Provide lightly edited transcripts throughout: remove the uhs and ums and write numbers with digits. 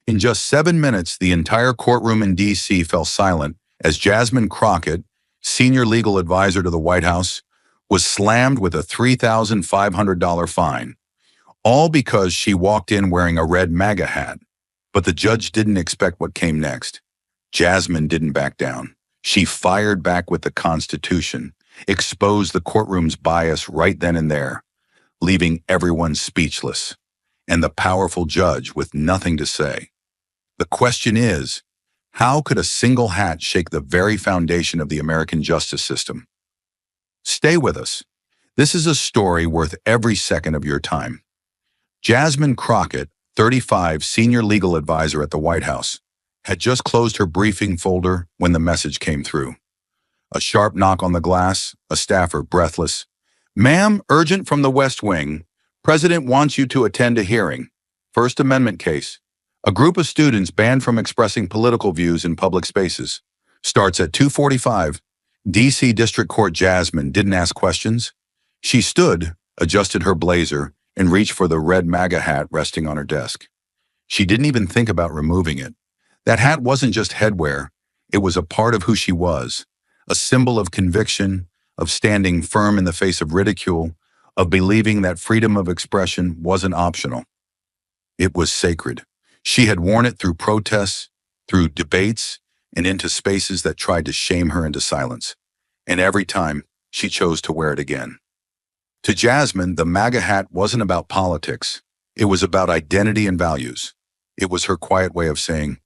In just 7 minutes, the entire courtroom in D.C. fell silent as Jasmine Crockett, senior legal advisor to the White House, was slammed with a $3,500 fine, all because she walked in wearing a red MAGA hat. But the judge didn't expect what came next. Jasmine didn't back down. She fired back with the Constitution, exposed the courtroom's bias right then and there, leaving everyone speechless, and the powerful judge with nothing to say. The question is, how could a single hat shake the very foundation of the American justice system? Stay with us. This is a story worth every second of your time. Jasmine Crockett, 35, senior legal advisor at the White House, had just closed her briefing folder when the message came through. A sharp knock on the glass, a staffer, breathless. "Ma'am, urgent from the West Wing. President wants you to attend a hearing. First Amendment case. A group of students banned from expressing political views in public spaces. Starts at 2:45. D.C. District Court. Jasmine didn't ask questions. She stood, adjusted her blazer, and reached for the red MAGA hat resting on her desk. She didn't even think about removing it. That hat wasn't just headwear. It was a part of who she was, a symbol of conviction, of standing firm in the face of ridicule, of believing that freedom of expression wasn't optional. It was sacred. She had worn it through protests, through debates, and into spaces that tried to shame her into silence. And every time, she chose to wear it again. To Jasmine, the MAGA hat wasn't about politics. It was about identity and values. It was her quiet way of saying,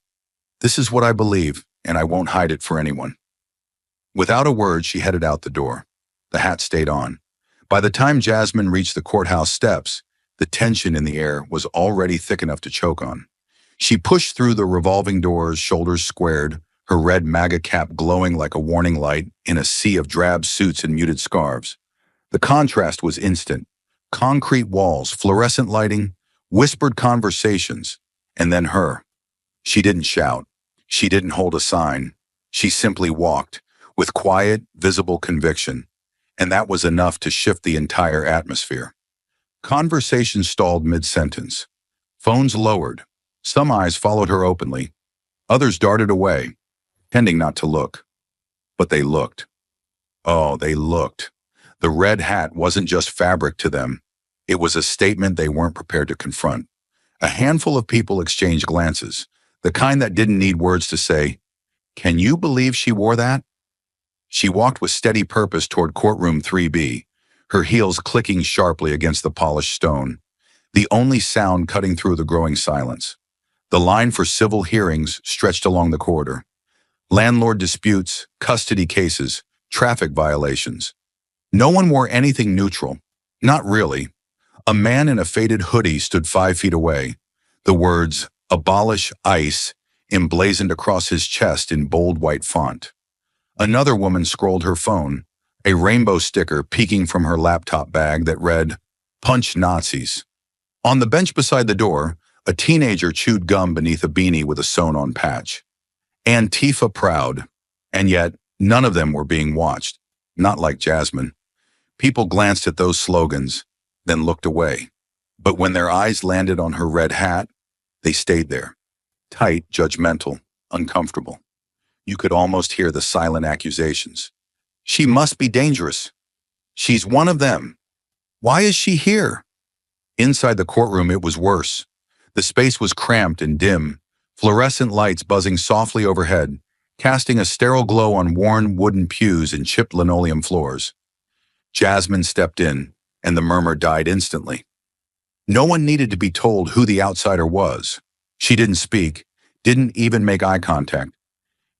"This is what I believe, and I won't hide it for anyone." Without a word, she headed out the door. The hat stayed on. By the time Jasmine reached the courthouse steps, the tension in the air was already thick enough to choke on. She pushed through the revolving doors, shoulders squared, her red MAGA cap glowing like a warning light in a sea of drab suits and muted scarves. The contrast was instant. Concrete walls, fluorescent lighting, whispered conversations, and then her. She didn't shout. She didn't hold a sign. She simply walked, with quiet, visible conviction, and that was enough to shift the entire atmosphere. Conversation stalled mid-sentence. Phones lowered. Some eyes followed her openly. Others darted away, tending not to look. But they looked. Oh, they looked. The red hat wasn't just fabric to them. It was a statement they weren't prepared to confront. A handful of people exchanged glances, the kind that didn't need words to say, "Can you believe she wore that?" She walked with steady purpose toward courtroom 3B, her heels clicking sharply against the polished stone, the only sound cutting through the growing silence. The line for civil hearings stretched along the corridor. Landlord disputes, custody cases, traffic violations. No one wore anything neutral. Not really. A man in a faded hoodie stood 5 feet away, the words, "Abolish ICE," emblazoned across his chest in bold white font. Another woman scrolled her phone, a rainbow sticker peeking from her laptop bag that read, "Punch Nazis." On the bench beside the door, a teenager chewed gum beneath a beanie with a sewn-on patch. Antifa proud, and yet none of them were being watched, not like Jasmine. People glanced at those slogans, then looked away. But when their eyes landed on her red hat, they stayed there, tight, judgmental, uncomfortable. You could almost hear the silent accusations. "She must be dangerous. She's one of them. Why is she here?" Inside the courtroom, it was worse. The space was cramped and dim, fluorescent lights buzzing softly overhead, casting a sterile glow on worn wooden pews and chipped linoleum floors. Jasmine stepped in, and the murmur died instantly. No one needed to be told who the outsider was. She didn't speak, didn't even make eye contact.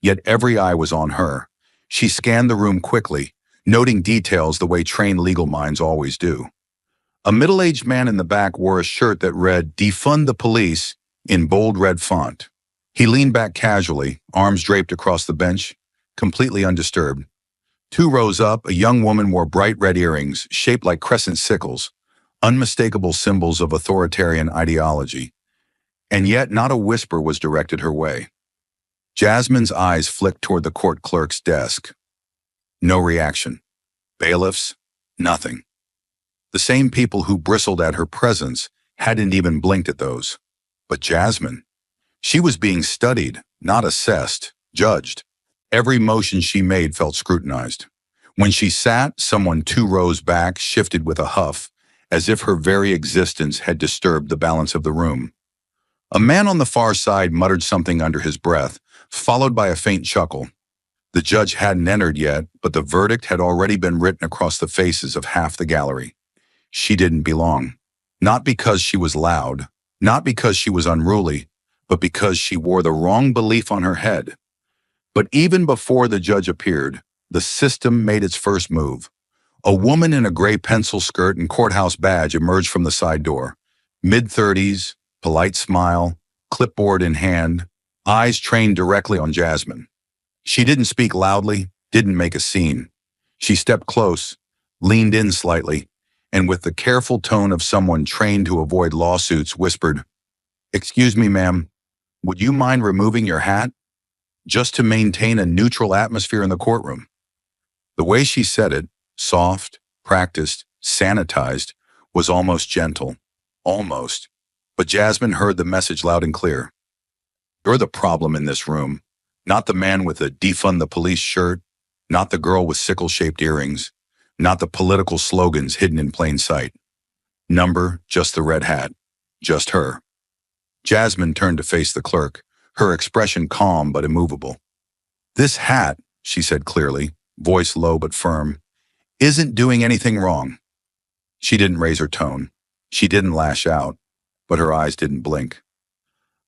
Yet every eye was on her. She scanned the room quickly, noting details the way trained legal minds always do. A middle-aged man in the back wore a shirt that read, "Defund the police," in bold red font. He leaned back casually, arms draped across the bench, completely undisturbed. 2 rows up, a young woman wore bright red earrings, shaped like crescent sickles, unmistakable symbols of authoritarian ideology. And yet not a whisper was directed her way. Jasmine's eyes flicked toward the court clerk's desk. No reaction. Bailiffs? Nothing. The same people who bristled at her presence hadn't even blinked at those. But Jasmine? She was being studied, not assessed, judged. Every motion she made felt scrutinized. When she sat, someone 2 rows back shifted with a huff, as if her very existence had disturbed the balance of the room. A man on the far side muttered something under his breath, followed by a faint chuckle. The judge hadn't entered yet, but the verdict had already been written across the faces of half the gallery. She didn't belong. Not because she was loud, not because she was unruly, but because she wore the wrong belief on her head. But even before the judge appeared, the system made its first move. A woman in a gray pencil skirt and courthouse badge emerged from the side door. Mid-30s, polite smile, clipboard in hand, eyes trained directly on Jasmine. She didn't speak loudly, didn't make a scene. She stepped close, leaned in slightly, and with the careful tone of someone trained to avoid lawsuits, whispered, "Excuse me, ma'am, would you mind removing your hat? Just to maintain a neutral atmosphere in the courtroom." The way she said it, soft, practiced, sanitized, was almost gentle. Almost. But Jasmine heard the message loud and clear. You're the problem in this room, not the man with the defund the police shirt, not the girl with sickle-shaped earrings, not the political slogans hidden in plain sight. Number, just the red hat. Just her. Jasmine turned to face the clerk, her expression calm but immovable. "This hat," she said clearly, voice low but firm, "isn't doing anything wrong." She didn't raise her tone. She didn't lash out, but her eyes didn't blink.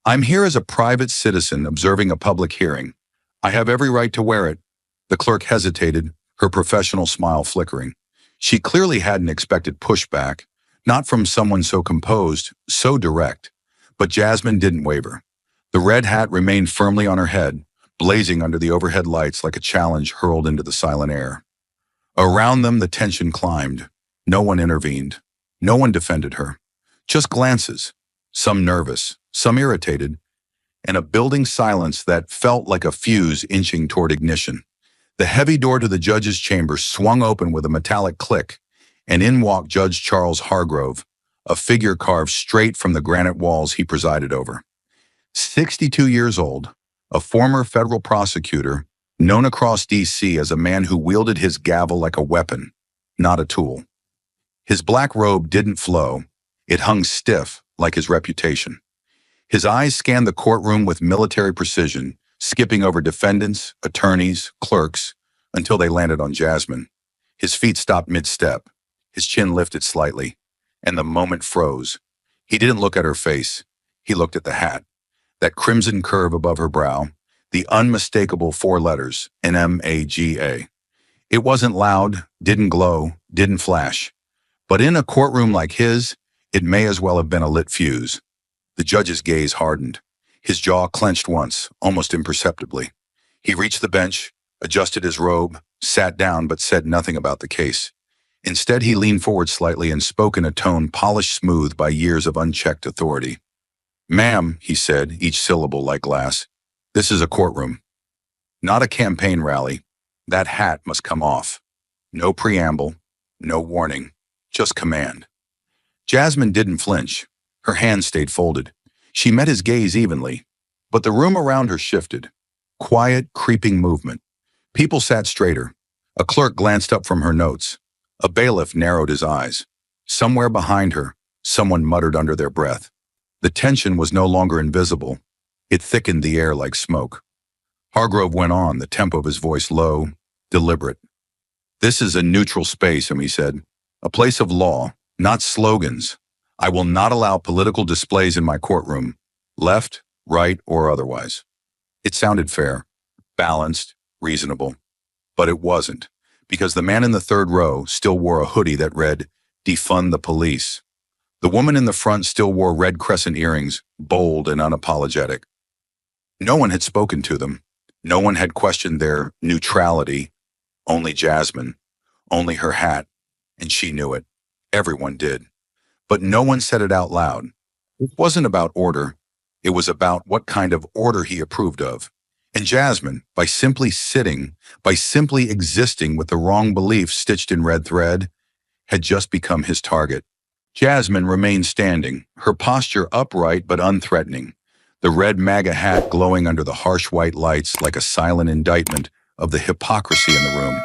"I'm here as a private citizen observing a public hearing. I have every right to wear it." The clerk hesitated, her professional smile flickering. She clearly hadn't expected pushback, not from someone so composed, so direct. But Jasmine didn't waver. The red hat remained firmly on her head, blazing under the overhead lights like a challenge hurled into the silent air. Around them, the tension climbed. No one intervened. No one defended her. Just glances, some nervous, some irritated, and a building silence that felt like a fuse inching toward ignition. The heavy door to the judge's chamber swung open with a metallic click, and in walked Judge Charles Hargrove, a figure carved straight from the granite walls he presided over. 62 years old, a former federal prosecutor, known across D.C. as a man who wielded his gavel like a weapon, not a tool. His black robe didn't flow. It hung stiff, like his reputation. His eyes scanned the courtroom with military precision, skipping over defendants, attorneys, clerks, until they landed on Jasmine. His feet stopped mid-step. His chin lifted slightly, and the moment froze. He didn't look at her face. He looked at the hat, that crimson curve above her brow, the unmistakable 4 letters, MAGA. It wasn't loud, didn't glow, didn't flash. But in a courtroom like his, it may as well have been a lit fuse. The judge's gaze hardened. His jaw clenched once, almost imperceptibly. He reached the bench, adjusted his robe, sat down but said nothing about the case. Instead, he leaned forward slightly and spoke in a tone polished smooth by years of unchecked authority. "Ma'am," he said, each syllable like glass, "this is a courtroom. Not a campaign rally. That hat must come off. No preamble, no warning, just command." Jasmine didn't flinch. Her hands stayed folded. She met his gaze evenly, but the room around her shifted. Quiet, creeping movement. People sat straighter. A clerk glanced up from her notes. A bailiff narrowed his eyes. Somewhere behind her, someone muttered under their breath. The tension was no longer invisible. It thickened the air like smoke. Hargrove went on, the tempo of his voice low, deliberate. "This is a neutral space," he said. "A place of law, not slogans. I will not allow political displays in my courtroom, left, right, or otherwise." It sounded fair, balanced, reasonable. But it wasn't, because the man in the 3rd row still wore a hoodie that read, "Defund the police." The woman in the front still wore red crescent earrings, bold and unapologetic. No one had spoken to them. No one had questioned their neutrality. Only Jasmine, only her hat, and she knew it. Everyone did. But no one said it out loud. It wasn't about order. It was about what kind of order he approved of. And Jasmine, by simply sitting, by simply existing with the wrong beliefs stitched in red thread, had just become his target. Jasmine remained standing, her posture upright but unthreatening, the red MAGA hat glowing under the harsh white lights like a silent indictment of the hypocrisy in the room.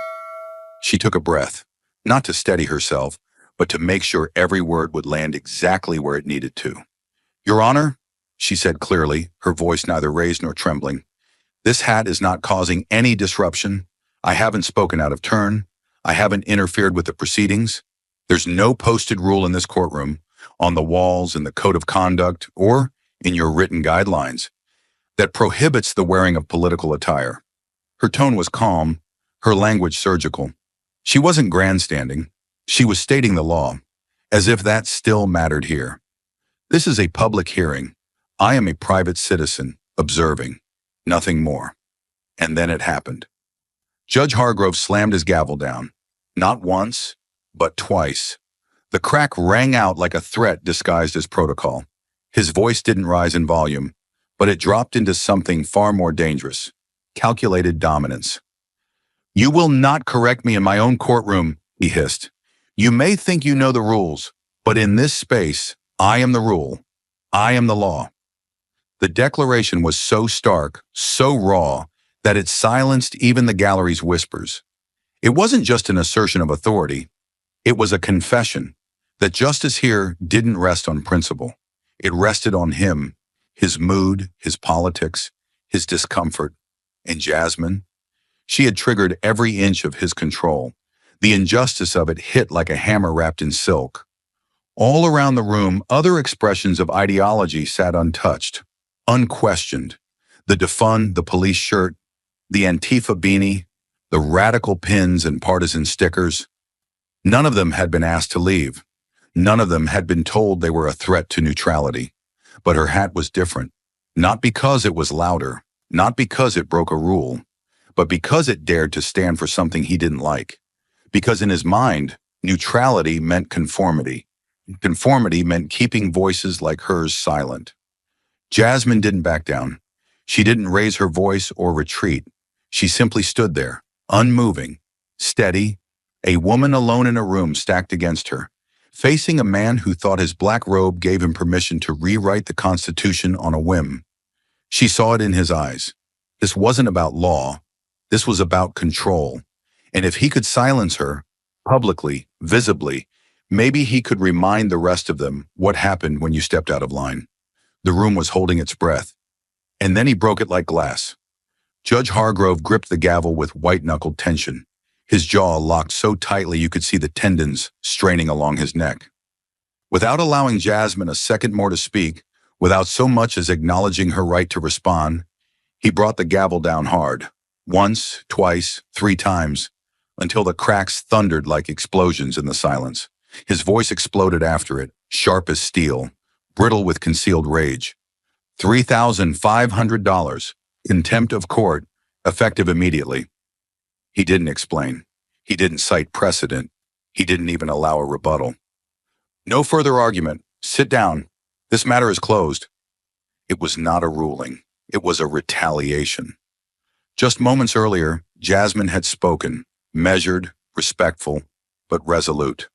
She took a breath, not to steady herself, but to make sure every word would land exactly where it needed to. "Your Honor," she said clearly, her voice neither raised nor trembling, "this hat is not causing any disruption. I haven't spoken out of turn. I haven't interfered with the proceedings. There's no posted rule in this courtroom, on the walls, in the code of conduct, or in your written guidelines, that prohibits the wearing of political attire." Her tone was calm, her language surgical. She wasn't grandstanding. She was stating the law, as if that still mattered here. "This is a public hearing. I am a private citizen, observing. Nothing more." And then it happened. Judge Hargrove slammed his gavel down. Not once, but twice. The crack rang out like a threat disguised as protocol. His voice didn't rise in volume, but it dropped into something far more dangerous: calculated dominance. "You will not correct me in my own courtroom," he hissed. "You may think you know the rules, but in this space, I am the rule. I am the law." The declaration was so stark, so raw, that it silenced even the gallery's whispers. It wasn't just an assertion of authority. It was a confession that justice here didn't rest on principle. It rested on him, his mood, his politics, his discomfort. And Jasmine? She had triggered every inch of his control. The injustice of it hit like a hammer wrapped in silk. All around the room, other expressions of ideology sat untouched, unquestioned. The defund, the police shirt, the Antifa beanie, the radical pins and partisan stickers. None of them had been asked to leave. None of them had been told they were a threat to neutrality. But her hat was different, not because it was louder, not because it broke a rule, but because it dared to stand for something he didn't like. Because in his mind, neutrality meant conformity. Conformity meant keeping voices like hers silent. Jasmine didn't back down. She didn't raise her voice or retreat. She simply stood there, unmoving, steady, a woman alone in a room stacked against her, facing a man who thought his black robe gave him permission to rewrite the Constitution on a whim. She saw it in his eyes. This wasn't about law. This was about control. And if he could silence her, publicly, visibly, maybe he could remind the rest of them what happened when you stepped out of line. The room was holding its breath. And then he broke it like glass. Judge Hargrove gripped the gavel with white-knuckled tension, his jaw locked so tightly you could see the tendons straining along his neck. Without allowing Jasmine a second more to speak, without so much as acknowledging her right to respond, he brought the gavel down hard, once, twice, 3 times, until the cracks thundered like explosions in the silence. His voice exploded after it, sharp as steel, brittle with concealed rage. $3,500, contempt of court, effective immediately. He didn't explain. He didn't cite precedent. He didn't even allow a rebuttal. "No further argument. Sit down. This matter is closed." It was not a ruling. It was a retaliation. Just moments earlier, Jasmine had spoken, measured, respectful, but resolute.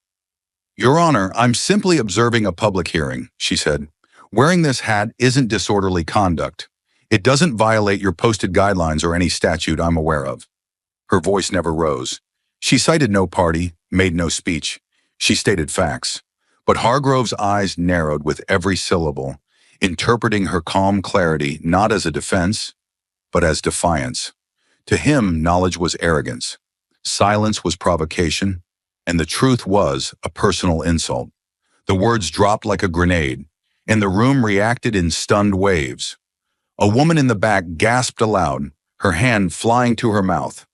"Your Honor, I'm simply observing a public hearing," she said. "Wearing this hat isn't disorderly conduct. It doesn't violate your posted guidelines or any statute I'm aware of." Her voice never rose. She cited no party, made no speech. She stated facts. But Hargrove's eyes narrowed with every syllable, interpreting her calm clarity not as a defense, but as defiance. To him, knowledge was arrogance. Silence was provocation, and the truth was a personal insult. The words dropped like a grenade, and the room reacted in stunned waves. A woman in the back gasped aloud, her hand flying to her mouth.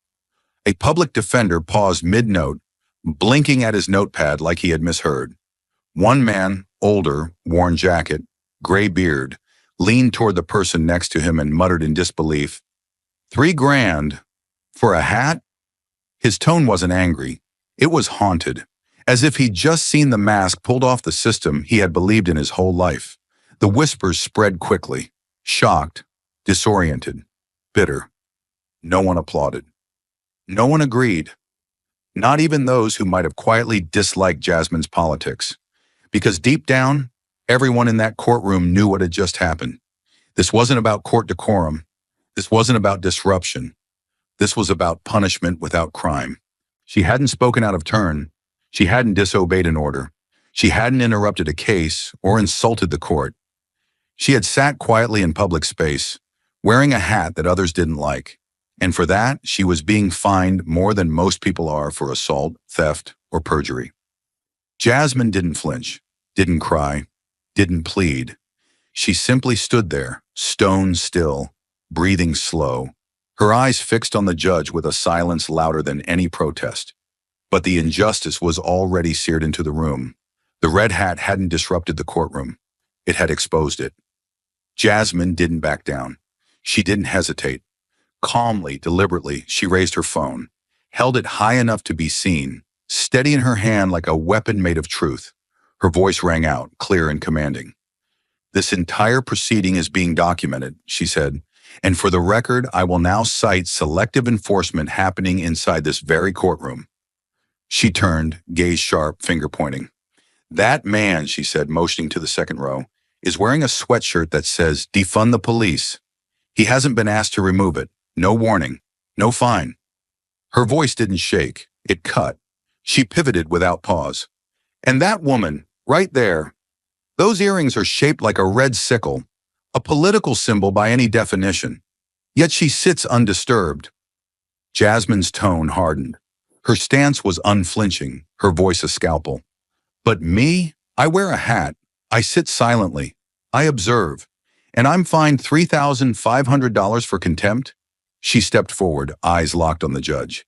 A public defender paused mid-note, blinking at his notepad like he had misheard. One man, older, worn jacket, gray beard, leaned toward the person next to him and muttered in disbelief, $3,000 for a hat?" His tone wasn't angry. It was haunted, as if he'd just seen the mask pulled off the system he had believed in his whole life. The whispers spread quickly, shocked, disoriented, bitter. No one applauded. No one agreed. Not even those who might have quietly disliked Jasmine's politics. Because deep down, everyone in that courtroom knew what had just happened. This wasn't about court decorum. This wasn't about disruption. This was about punishment without crime. She hadn't spoken out of turn. She hadn't disobeyed an order. She hadn't interrupted a case or insulted the court. She had sat quietly in public space, wearing a hat that others didn't like. And for that, she was being fined more than most people are for assault, theft, or perjury. Jasmine didn't flinch, didn't cry, didn't plead. She simply stood there, stone still, breathing slow, her eyes fixed on the judge with a silence louder than any protest. But the injustice was already seared into the room. The red hat hadn't disrupted the courtroom. It had exposed it. Jasmine didn't back down. She didn't hesitate. Calmly, deliberately, she raised her phone, held it high enough to be seen, steady in her hand like a weapon made of truth. Her voice rang out, clear and commanding. "This entire proceeding is being documented," she said, "and for the record, I will now cite selective enforcement happening inside this very courtroom." She turned, gaze sharp, finger pointing. "That man," she said, motioning to the second row, "is wearing a sweatshirt that says, 'Defund the police.' He hasn't been asked to remove it. No warning. No fine." Her voice didn't shake. It cut. She pivoted without pause. "And that woman, right there, those earrings are shaped like a red sickle, a political symbol by any definition. Yet she sits undisturbed." Jasmine's tone hardened. Her stance was unflinching, her voice a scalpel. "But me? I wear a hat. I sit silently. I observe. And I'm fined $3,500 for contempt?" She stepped forward, eyes locked on the judge.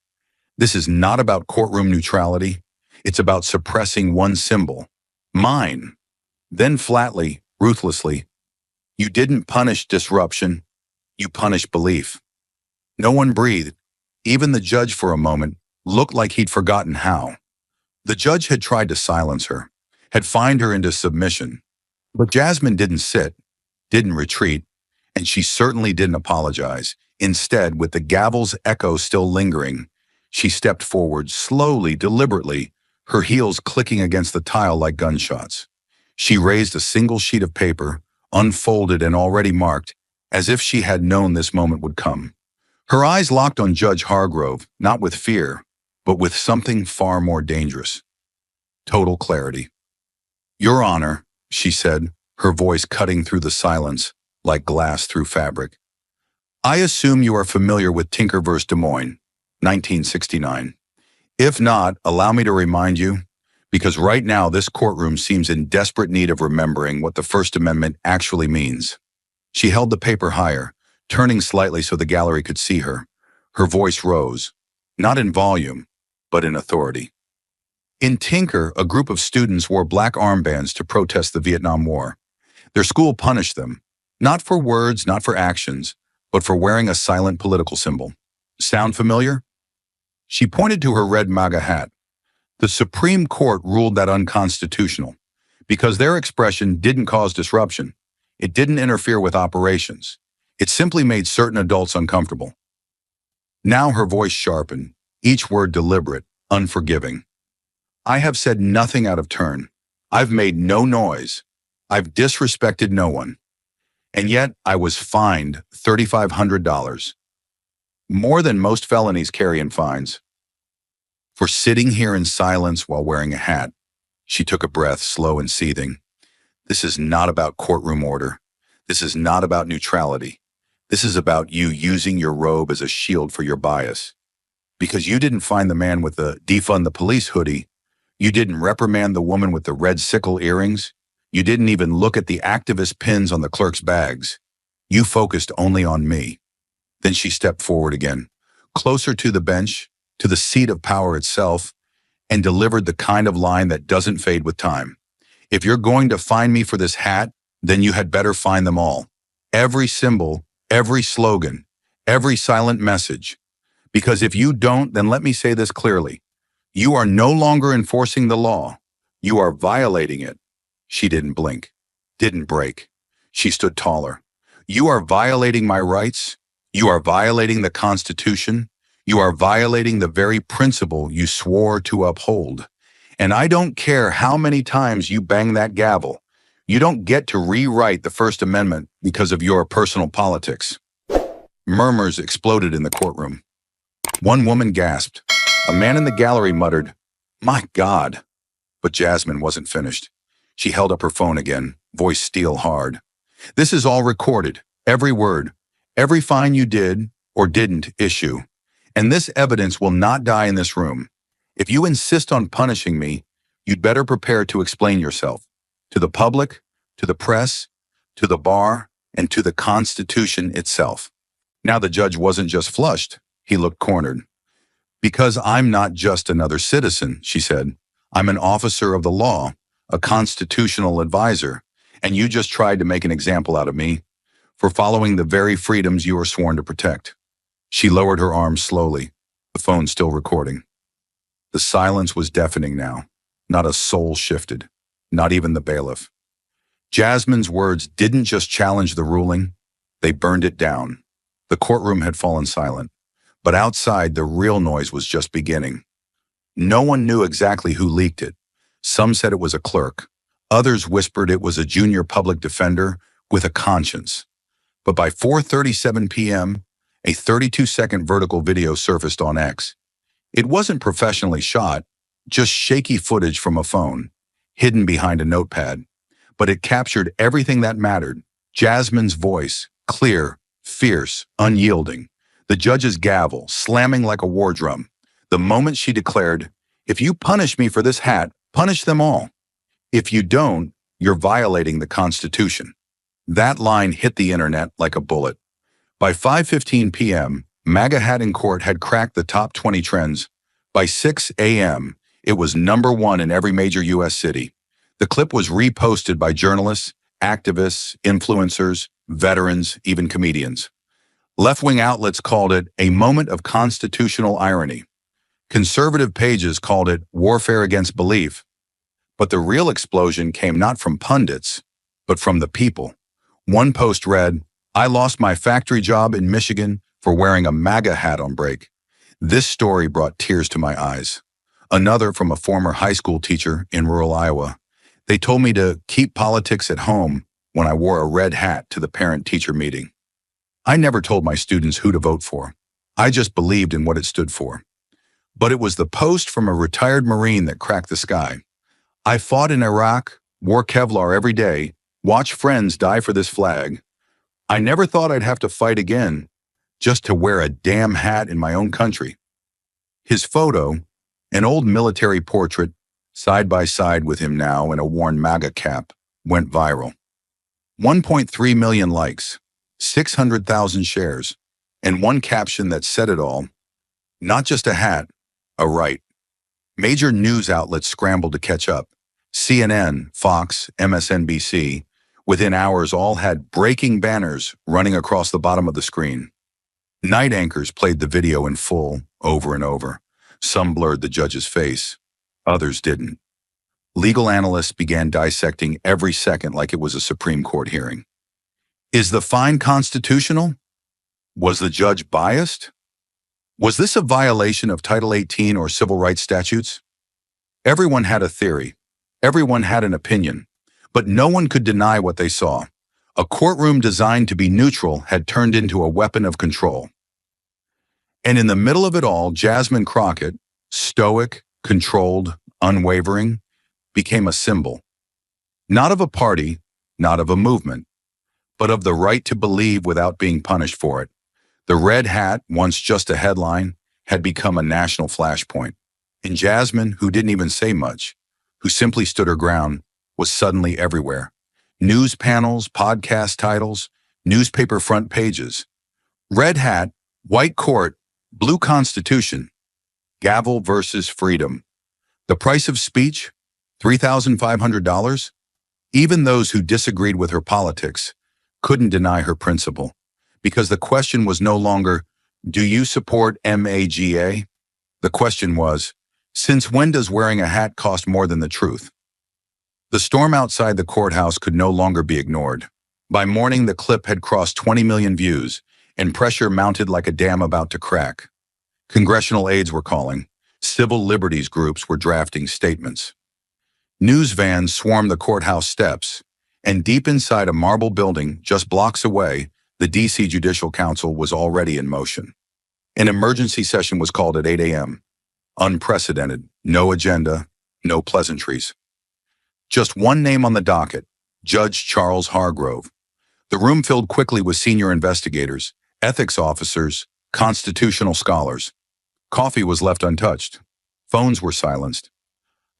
"This is not about courtroom neutrality. It's about suppressing one symbol. Mine." Then flatly, ruthlessly, "You didn't punish disruption. You punished belief." No one breathed. Even the judge for a moment looked like he'd forgotten how. The judge had tried to silence her, had fined her into submission. But Jasmine didn't sit, didn't retreat, and she certainly didn't apologize. Instead, with the gavel's echo still lingering, she stepped forward, slowly, deliberately, her heels clicking against the tile like gunshots. She raised a single sheet of paper, unfolded and already marked, as if she had known this moment would come. Her eyes locked on Judge Hargrove, not with fear, but with something far more dangerous. Total clarity. "Your Honor," she said, her voice cutting through the silence like glass through fabric. "I assume you are familiar with Tinker v. Des Moines, 1969. If not, allow me to remind you, because right now this courtroom seems in desperate need of remembering what the First Amendment actually means." She held the paper higher, turning slightly so the gallery could see her. Her voice rose, not in volume, but in authority. In Tinker, a group of students wore black armbands to protest the Vietnam War. Their school punished them, not for words, not for actions, but for wearing a silent political symbol. Sound familiar? She pointed to her red MAGA hat. The Supreme Court ruled that unconstitutional because their expression didn't cause disruption. It didn't interfere with operations. It simply made certain adults uncomfortable. Now her voice sharpened, each word deliberate, unforgiving. "I have said nothing out of turn. I've made no noise. I've disrespected no one. And yet I was fined $3,500. More than most felonies carry in fines. For sitting here in silence while wearing a hat." She took a breath, slow and seething. "This is not about courtroom order. This is not about neutrality. This is about you using your robe as a shield for your bias. Because you didn't find the man with the 'defund the police' hoodie. You didn't reprimand the woman with the red sickle earrings. You didn't even look at the activist pins on the clerk's bags. You focused only on me." Then she stepped forward again, closer to the bench, to the seat of power itself, and delivered the kind of line that doesn't fade with time. "If you're going to find me for this hat, then you had better find them all. Every symbol, every slogan, every silent message. Because if you don't, then let me say this clearly. You are no longer enforcing the law. You are violating it." She didn't blink, didn't break. She stood taller. "You are violating my rights. You are violating the Constitution. You are violating the very principle you swore to uphold. And I don't care how many times you bang that gavel. You don't get to rewrite the First Amendment because of your personal politics. Murmurs exploded in the courtroom. One woman gasped. A man in the gallery muttered, "My God." But Jasmine wasn't finished. She held up her phone again, voice steel hard. "This is all recorded, every word, every fine you did or didn't issue. And this evidence will not die in this room. If you insist on punishing me, you'd better prepare to explain yourself. To the public, to the press, to the bar, and to the Constitution itself." Now the judge wasn't just flushed, he looked cornered. "Because I'm not just another citizen," she said. "I'm an officer of the law, a constitutional advisor, and you just tried to make an example out of me for following the very freedoms you are sworn to protect." She lowered her arms slowly, the phone still recording. The silence was deafening now. Not a soul shifted, not even the bailiff. Jasmine's words didn't just challenge the ruling, they burned it down. The courtroom had fallen silent, but outside the real noise was just beginning. No one knew exactly who leaked it. Some said it was a clerk. Others whispered it was a junior public defender with a conscience. But by 4:37 p.m., a 32-second vertical video surfaced on X. It wasn't professionally shot, just shaky footage from a phone, hidden behind a notepad. But it captured everything that mattered. Jasmine's voice, clear, fierce, unyielding. The judge's gavel, slamming like a war drum. The moment she declared, "If you punish me for this hat, punish them all. If you don't, you're violating the Constitution." That line hit the internet like a bullet. By 5:15 p.m., MAGA hat in court had cracked the top 20 trends. By 6 a.m., it was #1 in every major U.S. city. The clip was reposted by journalists, activists, influencers, veterans, even comedians. Left-wing outlets called it a moment of constitutional irony. Conservative pages called it warfare against belief. But the real explosion came not from pundits, but from the people. One post read, "I lost my factory job in Michigan for wearing a MAGA hat on break." This story brought tears to my eyes. Another from a former high school teacher in rural Iowa. "They told me to keep politics at home when I wore a red hat to the parent-teacher meeting. I never told my students who to vote for. I just believed in what it stood for." But it was the post from a retired Marine that cracked the sky. "I fought in Iraq, wore Kevlar every day, watched friends die for this flag. I never thought I'd have to fight again just to wear a damn hat in my own country." His photo, an old military portrait, side by side with him now in a worn MAGA cap, went viral. 1.3 million likes, 600,000 shares, and one caption that said it all: "Not just a hat, a right." Major news outlets scrambled to catch up. CNN, Fox, MSNBC, within hours all had breaking banners running across the bottom of the screen. Night anchors played the video in full, over and over. Some blurred the judge's face, others didn't. Legal analysts began dissecting every second like it was a Supreme Court hearing. Is the fine constitutional? Was the judge biased? Was this a violation of Title 18 or civil rights statutes? Everyone had a theory. Everyone had an opinion. But no one could deny what they saw. A courtroom designed to be neutral had turned into a weapon of control. And in the middle of it all, Jasmine Crockett, stoic, controlled, unwavering, became a symbol. Not of a party, not of a movement, but of the right to believe without being punished for it. The red hat, once just a headline, had become a national flashpoint. And Jasmine, who didn't even say much, who simply stood her ground, was suddenly everywhere. News panels, podcast titles, newspaper front pages. Red hat, white court, blue constitution. Gavel versus freedom. The price of speech? $3,500? Even those who disagreed with her politics couldn't deny her principle, because the question was no longer, do you support MAGA? The question was, since when does wearing a hat cost more than the truth? The storm outside the courthouse could no longer be ignored. By morning, the clip had crossed 20 million views, and pressure mounted like a dam about to crack. Congressional aides were calling. Civil liberties groups were drafting statements. News vans swarmed the courthouse steps, And deep inside a marble building just blocks away, the D.C. Judicial Council was already in motion. An emergency session was called at 8 a.m. Unprecedented, no agenda, no pleasantries. Just one name on the docket, Judge Charles Hargrove. The room filled quickly with senior investigators, ethics officers, constitutional scholars. Coffee was left untouched. Phones were silenced.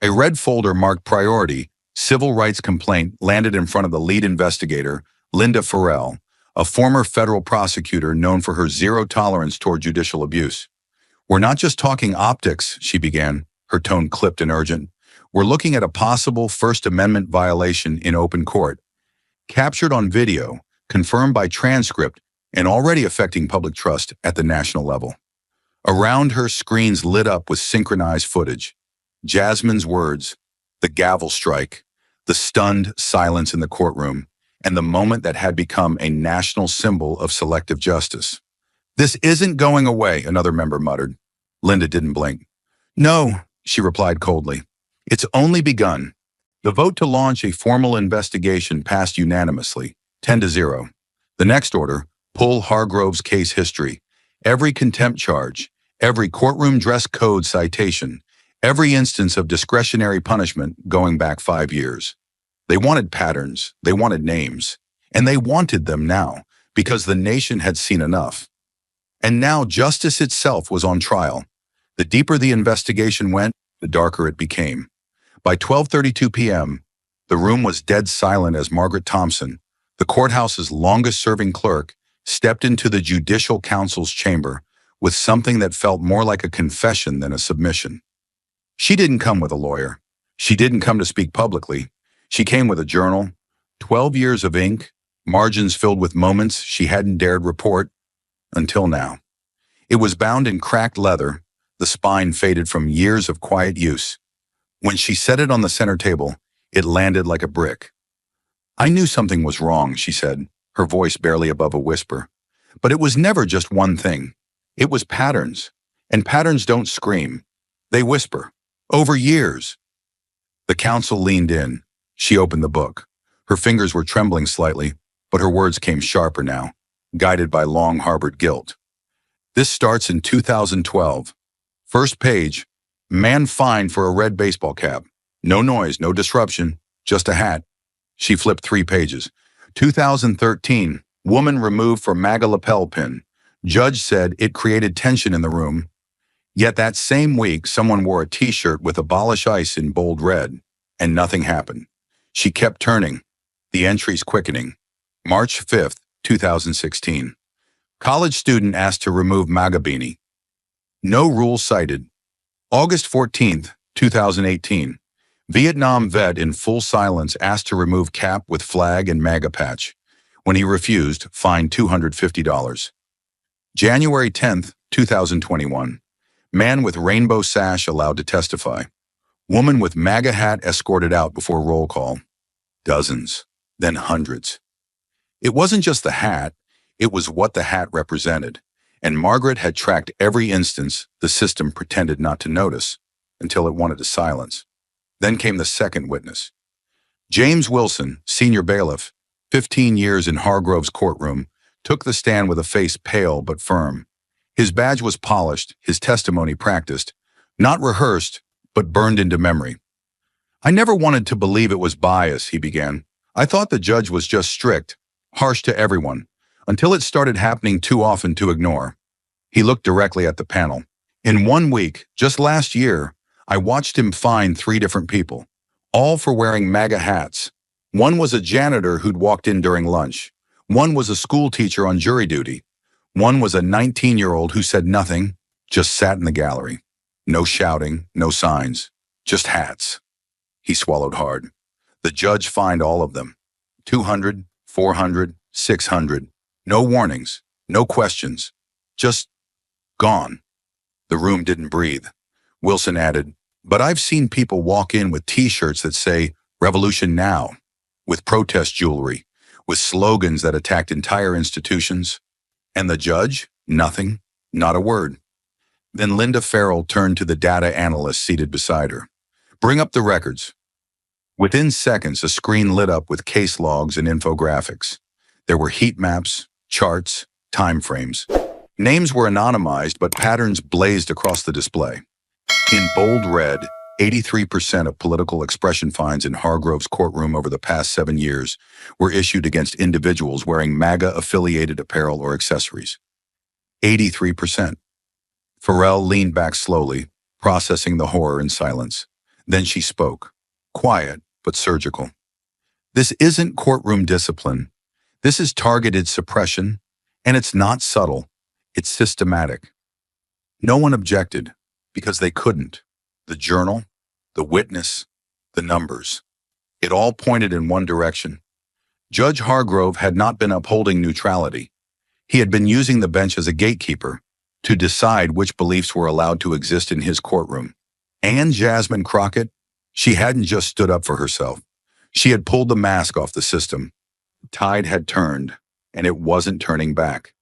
A red folder marked priority, civil rights complaint, landed in front of the lead investigator, Linda Farrell, a former federal prosecutor known for her zero tolerance toward judicial abuse. "We're not just talking optics," she began, her tone clipped and urgent. "We're looking at a possible First Amendment violation in open court, captured on video, confirmed by transcript, and already affecting public trust at the national level." Around her, screens lit up with synchronized footage. Jasmine's words, the gavel strike, the stunned silence in the courtroom, and the moment that had become a national symbol of selective justice. "This isn't going away," another member muttered. Linda didn't blink. "No," she replied coldly. "It's only begun." The vote to launch a formal investigation passed unanimously, 10-0. The next order, pull Hargrove's case history. Every contempt charge, every courtroom dress code citation, every instance of discretionary punishment going back 5 years. They wanted patterns, they wanted names, and they wanted them now because the nation had seen enough. And now justice itself was on trial. The deeper the investigation went, the darker it became. By 12:32 p.m., the room was dead silent as Margaret Thompson, the courthouse's longest-serving clerk, stepped into the Judicial Council's chamber with something that felt more like a confession than a submission. She didn't come with a lawyer. She didn't come to speak publicly. She came with a journal, 12 years of ink, margins filled with moments she hadn't dared report until now. It was bound in cracked leather, the spine faded from years of quiet use. When she set it on the center table, it landed like a brick. "I knew something was wrong," she said, her voice barely above a whisper. "But it was never just one thing. It was patterns. And patterns don't scream. They whisper. Over years." The counsel leaned in. She opened the book. Her fingers were trembling slightly, but her words came sharper now, guided by long-harbored guilt. "This starts in 2012. First page, man fined for a red baseball cap. No noise, no disruption, just a hat." She flipped 3 pages. 2013, woman removed for MAGA lapel pin. Judge said it created tension in the room. Yet that same week, someone wore a t-shirt with "Abolish ICE" in bold red, and nothing happened. She kept turning, the entries quickening. March 5th, 2016. College student asked to remove MAGA beanie. No rule cited. August 14th, 2018. Vietnam vet in full silence asked to remove cap with flag and MAGA patch. When he refused, fined $250. January 10th, 2021. Man with rainbow sash allowed to testify. Woman with MAGA hat escorted out before roll call. Dozens, then hundreds. It wasn't just the hat, it was what the hat represented. And Margaret had tracked every instance the system pretended not to notice until it wanted to silence. Then came the second witness. James Wilson, senior bailiff, 15 years in Hargrove's courtroom, took the stand with a face pale but firm. His badge was polished, his testimony practiced, not rehearsed, but burned into memory. "I never wanted to believe it was bias," he began. "I thought the judge was just strict, harsh to everyone, until it started happening too often to ignore." He looked directly at the panel. "In 1 week, just last year, I watched him fine 3 different people, all for wearing MAGA hats. One was a janitor who'd walked in during lunch. One was a school teacher on jury duty. One was a 19-year-old who said nothing, just sat in the gallery. No shouting, no signs, just hats." He swallowed hard. The judge fined all of them. 200, 400, 600. No warnings, no questions. Just gone. The room didn't breathe. Wilson added, "But I've seen people walk in with t-shirts that say, 'Revolution Now,' with protest jewelry, with slogans that attacked entire institutions. And the judge? Nothing, not a word." Then Linda Farrell turned to the data analyst seated beside her. "Bring up the records." Within seconds, a screen lit up with case logs and infographics. There were heat maps, charts, time frames. Names were anonymized, but patterns blazed across the display. In bold red, 83% of political expression fines in Hargrove's courtroom over the past 7 years were issued against individuals wearing MAGA-affiliated apparel or accessories. 83%. Farrell leaned back slowly, processing the horror in silence. Then she spoke, quiet but surgical. This isn't courtroom discipline. This is targeted suppression, and it's not subtle. It's systematic. No one objected, because they couldn't. The journal, the witness, the numbers. It all pointed in one direction. Judge Hargrove had not been upholding neutrality. He had been using the bench as a gatekeeper to decide which beliefs were allowed to exist in his courtroom. And Jasmine Crockett, she hadn't just stood up for herself. She had pulled the mask off the system. The tide had turned, and it wasn't turning back.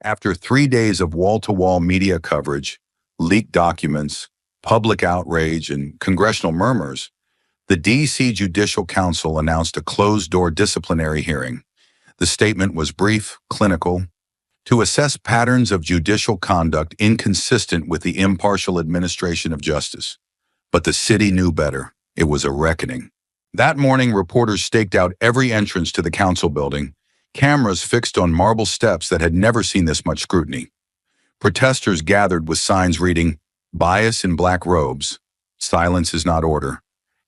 After 3 days of wall-to-wall media coverage, leaked documents, public outrage, and congressional murmurs, the D.C. Judicial Council announced a closed-door disciplinary hearing. The statement was brief, clinical, to assess patterns of judicial conduct inconsistent with the impartial administration of justice. But the city knew better. It was a reckoning. That morning, reporters staked out every entrance to the council building, cameras fixed on marble steps that had never seen this much scrutiny. Protesters gathered with signs reading, "Bias in black robes, silence is not order,"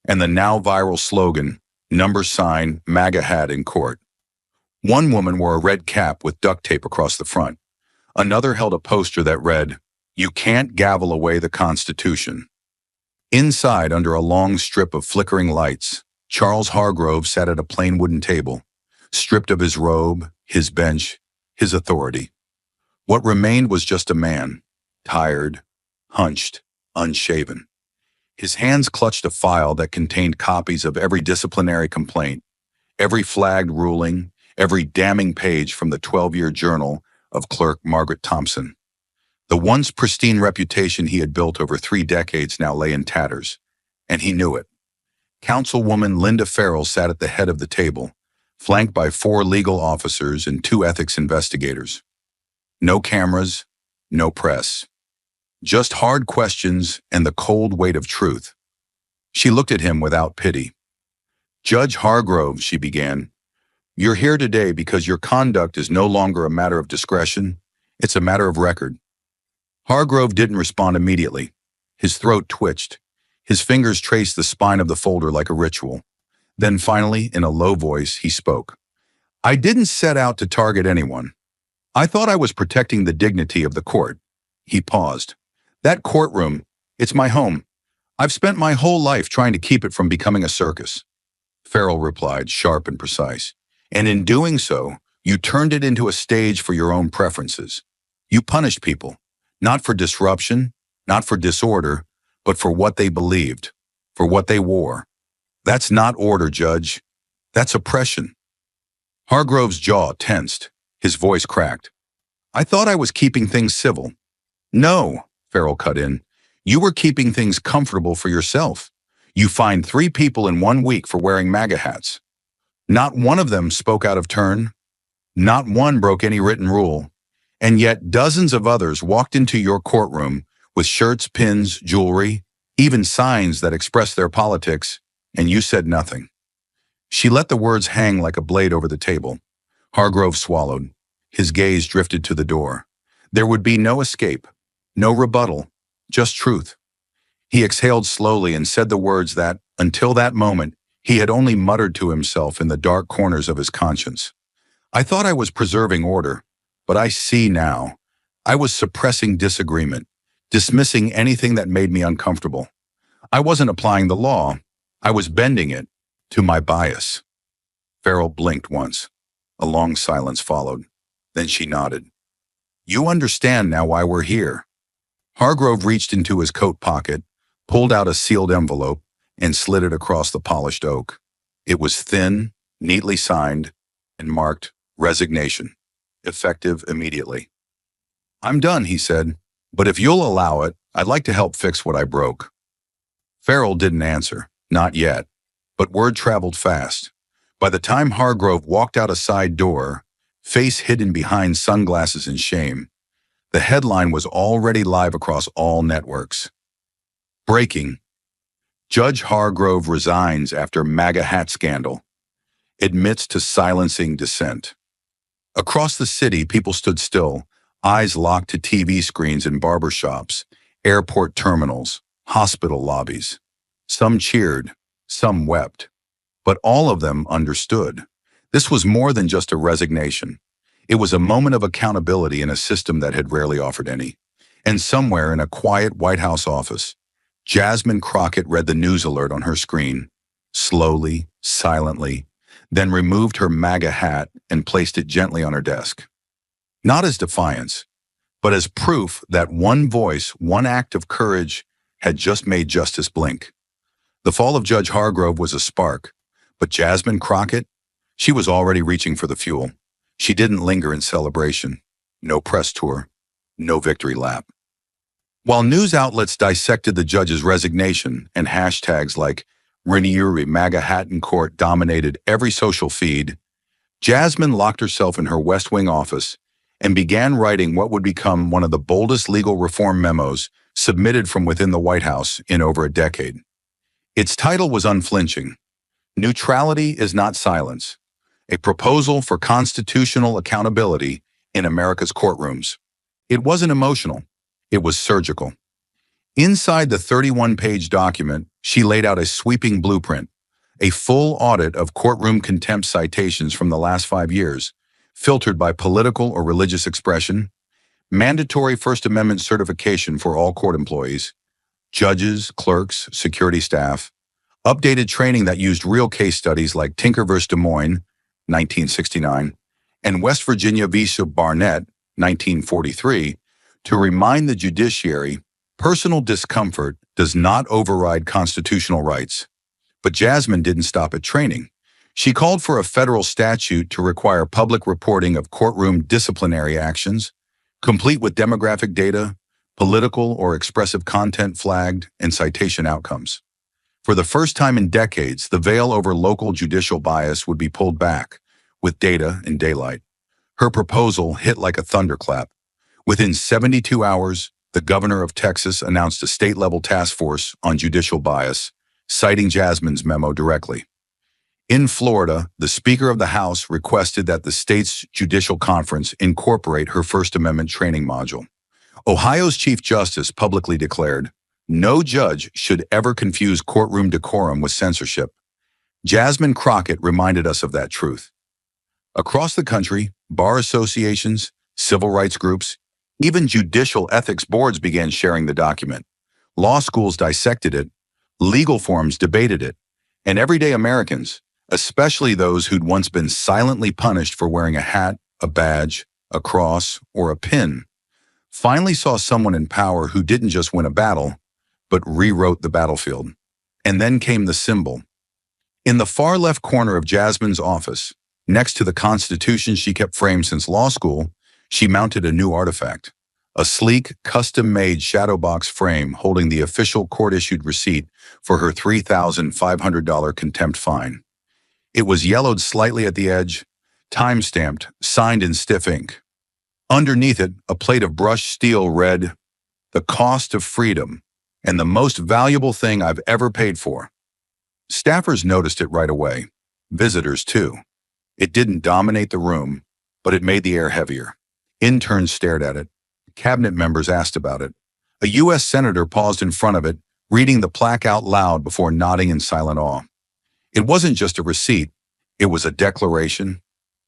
and the now viral slogan, "Number sign, MAGA hat in court." One woman wore a red cap with duct tape across the front. Another held a poster that read, "You can't gavel away the Constitution." Inside, under a long strip of flickering lights, Charles Hargrove sat at a plain wooden table, stripped of his robe, his bench, his authority. What remained was just a man, tired, hunched, unshaven. His hands clutched a file that contained copies of every disciplinary complaint, every flagged ruling, every damning page from the 12-year journal of Clerk Margaret Thompson. The once pristine reputation he had built over 3 decades now lay in tatters, and he knew it. Councilwoman Linda Farrell sat at the head of the table, flanked by 4 legal officers and 2 ethics investigators. No cameras, no press. Just hard questions and the cold weight of truth. She looked at him without pity. "Judge Hargrove," she began, "you're here today because your conduct is no longer a matter of discretion, it's a matter of record." Hargrove didn't respond immediately. His throat twitched. His fingers traced the spine of the folder like a ritual. Then finally, in a low voice, he spoke. "I didn't set out to target anyone. I thought I was protecting the dignity of the court." He paused. "That courtroom, it's my home. I've spent my whole life trying to keep it from becoming a circus." Farrell replied, sharp and precise. "And in doing so, you turned it into a stage for your own preferences. You punished people, not for disruption, not for disorder, but for what they believed, for what they wore. That's not order, Judge. That's oppression." Hargrove's jaw tensed. His voice cracked. "I thought I was keeping things civil." "No," Farrell cut in. "You were keeping things comfortable for yourself. You fined 3 people in 1 week for wearing MAGA hats. Not one of them spoke out of turn. Not one broke any written rule. And yet dozens of others walked into your courtroom with shirts, pins, jewelry, even signs that expressed their politics, and you said nothing." She let the words hang like a blade over the table. Hargrove swallowed. His gaze drifted to the door. There would be no escape, no rebuttal, just truth. He exhaled slowly and said the words that, until that moment, he had only muttered to himself in the dark corners of his conscience. "I thought I was preserving order, but I see now. I was suppressing disagreement, dismissing anything that made me uncomfortable. I wasn't applying the law. I was bending it to my bias." Farrell blinked once. A long silence followed. Then she nodded. "You understand now why we're here." Hargrove reached into his coat pocket, pulled out a sealed envelope, and slid it across the polished oak. It was thin, neatly signed, and marked resignation, effective immediately. "I'm done," he said, "but if you'll allow it, I'd like to help fix what I broke." Farrell didn't answer, not yet. But word traveled fast. By the time Hargrove walked out a side door, face hidden behind sunglasses in shame, the headline was already live across all networks. Breaking: Judge Hargrove resigns after MAGA hat scandal. Admits to silencing dissent. Across the city, people stood still, eyes locked to TV screens in barbershops, airport terminals, hospital lobbies. Some cheered, some wept, but all of them understood. This was more than just a resignation. It was a moment of accountability in a system that had rarely offered any. And somewhere in a quiet White House office, Jasmine Crockett read the news alert on her screen, slowly, silently, then removed her MAGA hat and placed it gently on her desk. Not as defiance, but as proof that one voice, one act of courage had just made justice blink. The fall of Judge Hargrove was a spark, but Jasmine Crockett, she was already reaching for the fuel. She didn't linger in celebration. No press tour, no victory lap. While news outlets dissected the judge's resignation and hashtags like Ranieri MAGA hat in court dominated every social feed, Jasmine locked herself in her West Wing office and began writing what would become one of the boldest legal reform memos submitted from within the White House in over a decade. Its title was unflinching: Neutrality is not silence, a proposal for constitutional accountability in America's courtrooms. It wasn't emotional, it was surgical. Inside the 31-page document, she laid out a sweeping blueprint, a full audit of courtroom contempt citations from the last 5 years, filtered by political or religious expression, mandatory First Amendment certification for all court employees, judges, clerks, security staff, updated training that used real case studies like Tinker v. Des Moines, 1969, and West Virginia v. Barnett, 1943, to remind the judiciary personal discomfort does not override constitutional rights. But Jasmine didn't stop at training. She called for a federal statute to require public reporting of courtroom disciplinary actions, complete with demographic data, political or expressive content flagged, and citation outcomes. For the first time in decades, the veil over local judicial bias would be pulled back, with data in daylight. Her proposal hit like a thunderclap. Within 72 hours, the governor of Texas announced a state-level task force on judicial bias, citing Jasmine's memo directly. In Florida, the Speaker of the House requested that the state's judicial conference incorporate her First Amendment training module. Ohio's Chief Justice publicly declared, "No judge should ever confuse courtroom decorum with censorship." Jasmine Crockett reminded us of that truth. Across the country, bar associations, civil rights groups, even judicial ethics boards began sharing the document. Law schools dissected it, legal forums debated it, and everyday Americans, especially those who'd once been silently punished for wearing a hat, a badge, a cross, or a pin, finally saw someone in power who didn't just win a battle, but rewrote the battlefield. And then came the symbol. In the far left corner of Jasmine's office, next to the Constitution she kept framed since law school, she mounted a new artifact, a sleek, custom-made shadow box frame holding the official court-issued receipt for her $3,500 contempt fine. It was yellowed slightly at the edge, time-stamped, signed in stiff ink. Underneath it, a plate of brushed steel read, "The cost of freedom, and the most valuable thing I've ever paid for." Staffers noticed it right away. Visitors, too. It didn't dominate the room, but it made the air heavier. Interns stared at it. Cabinet members asked about it. A U.S. senator paused in front of it, reading the plaque out loud before nodding in silent awe. It wasn't just a receipt. It was a declaration.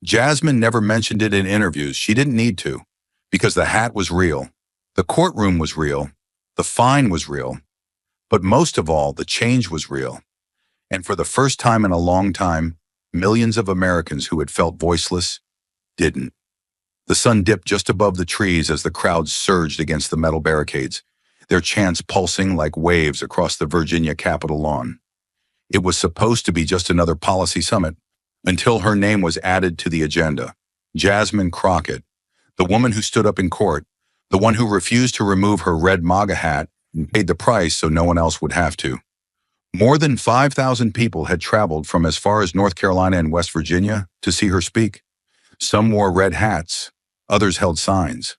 Jasmine never mentioned it in interviews. She didn't need to, because the hat was real. The courtroom was real. The fine was real. But most of all, the change was real. And for the first time in a long time, millions of Americans who had felt voiceless didn't. The sun dipped just above the trees as the crowd surged against the metal barricades, their chants pulsing like waves across the Virginia Capitol lawn. It was supposed to be just another policy summit, until her name was added to the agenda. Jasmine Crockett, the woman who stood up in court, the one who refused to remove her red MAGA hat and paid the price so no one else would have to. More than 5,000 people had traveled from as far as North Carolina and West Virginia to see her speak. Some wore red hats, others held signs.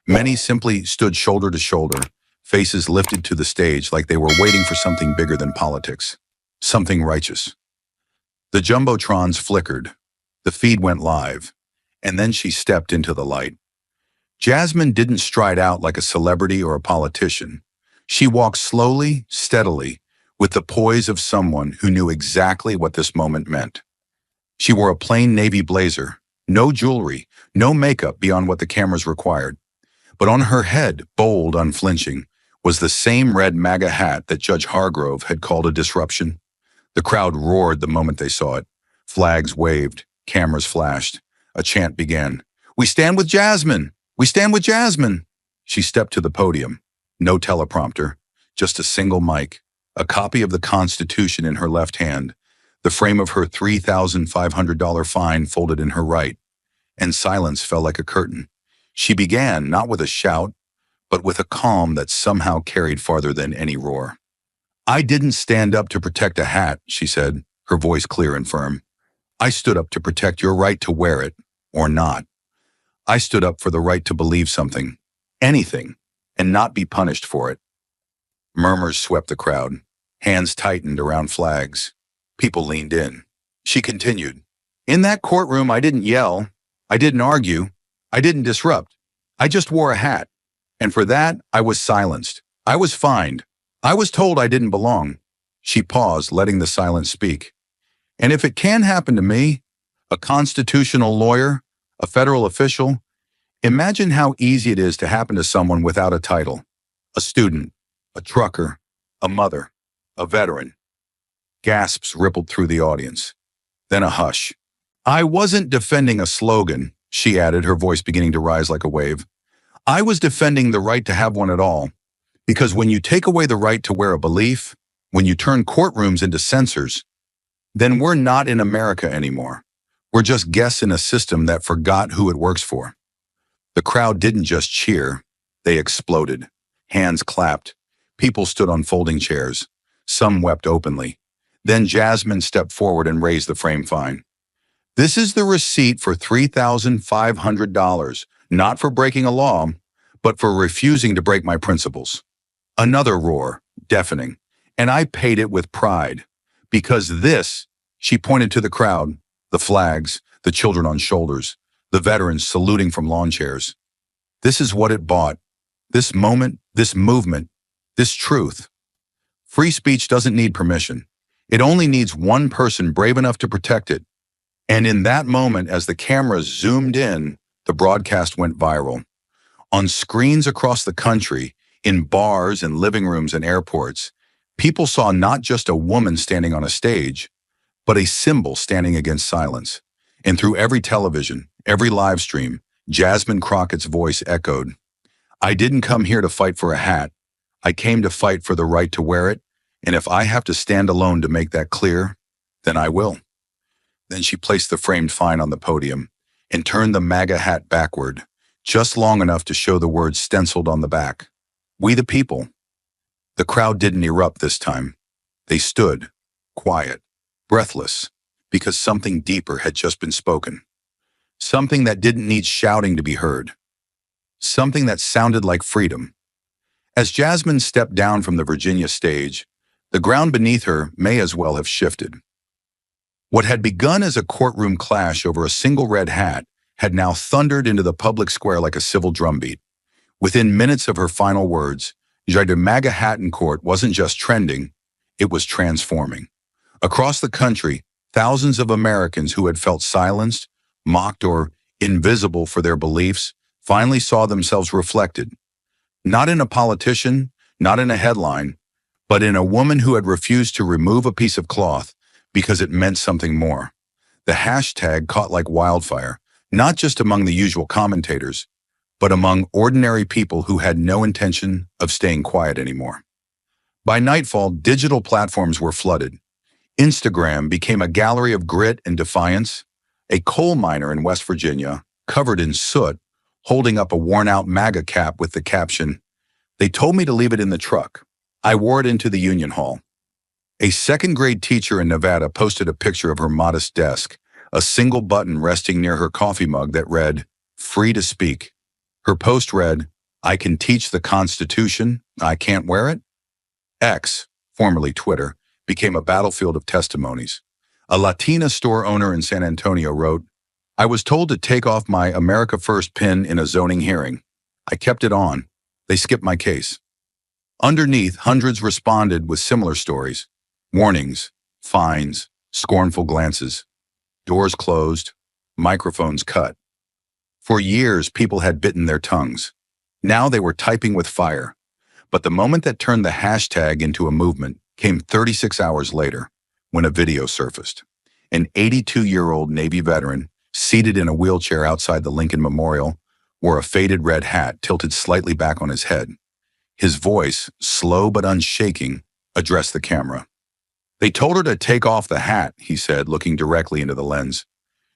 Many simply stood shoulder to shoulder, faces lifted to the stage like they were waiting for something bigger than politics, something righteous. The jumbotrons flickered, the feed went live, and then she stepped into the light. Jasmine didn't stride out like a celebrity or a politician. She walked slowly, steadily, with the poise of someone who knew exactly what this moment meant. She wore a plain navy blazer, no jewelry, no makeup beyond what the cameras required. But on her head, bold, unflinching, was the same red MAGA hat that Judge Hargrove had called a disruption. The crowd roared the moment they saw it. Flags waved, cameras flashed. A chant began. "We stand with Jasmine! We stand with Jasmine!" She stepped to the podium. No teleprompter, just a single mic, a copy of the Constitution in her left hand, the frame of her $3,500 fine folded in her right, and silence fell like a curtain. She began not with a shout, but with a calm that somehow carried farther than any roar. "I didn't stand up to protect a hat," she said, her voice clear and firm. "I stood up to protect your right to wear it, or not. I stood up for the right to believe something, anything, and not be punished for it." Murmurs swept the crowd. Hands tightened around flags. People leaned in. She continued, "In that courtroom, I didn't yell. I didn't argue. I didn't disrupt. I just wore a hat. And for that, I was silenced. I was fined. I was told I didn't belong." She paused, letting the silence speak. "And if it can happen to me, a constitutional lawyer, a federal official, imagine how easy it is to happen to someone without a title. A student, a trucker, a mother, a veteran." Gasps rippled through the audience. Then a hush. "I wasn't defending a slogan," she added, her voice beginning to rise like a wave. "I was defending the right to have one at all. Because when you take away the right to wear a belief, when you turn courtrooms into censors, then we're not in America anymore. We're just guests in a system that forgot who it works for." The crowd didn't just cheer, they exploded. Hands clapped. People stood on folding chairs. Some wept openly. Then Jasmine stepped forward and raised the frame fine. "This is the receipt for $3,500, not for breaking a law, but for refusing to break my principles." Another roar, deafening, and I paid it with pride. Because this, she pointed to the crowd, the flags, the children on shoulders, the veterans saluting from lawn chairs. This is what it bought. This moment, this movement, this truth. Free speech doesn't need permission. It only needs one person brave enough to protect it. And in that moment, as the cameras zoomed in, the broadcast went viral. On screens across the country, in bars and living rooms and airports, people saw not just a woman standing on a stage, but a symbol standing against silence. And through every television, every live stream, Jasmine Crockett's voice echoed, "I didn't come here to fight for a hat. I came to fight for the right to wear it, and if I have to stand alone to make that clear, then I will." Then she placed the framed fine on the podium and turned the MAGA hat backward, just long enough to show the words stenciled on the back. "We the people." The crowd didn't erupt this time. They stood, quiet, breathless, because something deeper had just been spoken. Something that didn't need shouting to be heard. Something that sounded like freedom. As Jasmine stepped down from the Virginia stage, the ground beneath her may as well have shifted. What had begun as a courtroom clash over a single red hat had now thundered into the public square like a civil drumbeat. Within minutes of her final words, the MAGA hat in court wasn't just trending, it was transforming. Across the country, thousands of Americans who had felt silenced, mocked, or invisible for their beliefs finally saw themselves reflected. Not in a politician, not in a headline, but in a woman who had refused to remove a piece of cloth because it meant something more. The hashtag caught like wildfire, not just among the usual commentators, but among ordinary people who had no intention of staying quiet anymore. By nightfall, digital platforms were flooded. Instagram became a gallery of grit and defiance. A coal miner in West Virginia, covered in soot, holding up a worn-out MAGA cap with the caption, "They told me to leave it in the truck. I wore it into the Union Hall." A second-grade teacher in Nevada posted a picture of her modest desk, a single button resting near her coffee mug that read, "Free to speak." Her post read, "I can teach the Constitution, I can't wear it?" X, formerly Twitter, became a battlefield of testimonies. A Latina store owner in San Antonio wrote, "I was told to take off my America First pin in a zoning hearing. I kept it on. They skipped my case." Underneath, hundreds responded with similar stories. Warnings, fines, scornful glances, doors closed, microphones cut. For years, people had bitten their tongues. Now they were typing with fire. But the moment that turned the hashtag into a movement came 36 hours later, when a video surfaced. An 82-year-old Navy veteran, seated in a wheelchair outside the Lincoln Memorial, wore a faded red hat tilted slightly back on his head. His voice, slow but unshaking, addressed the camera. "They told her to take off the hat," he said, looking directly into the lens.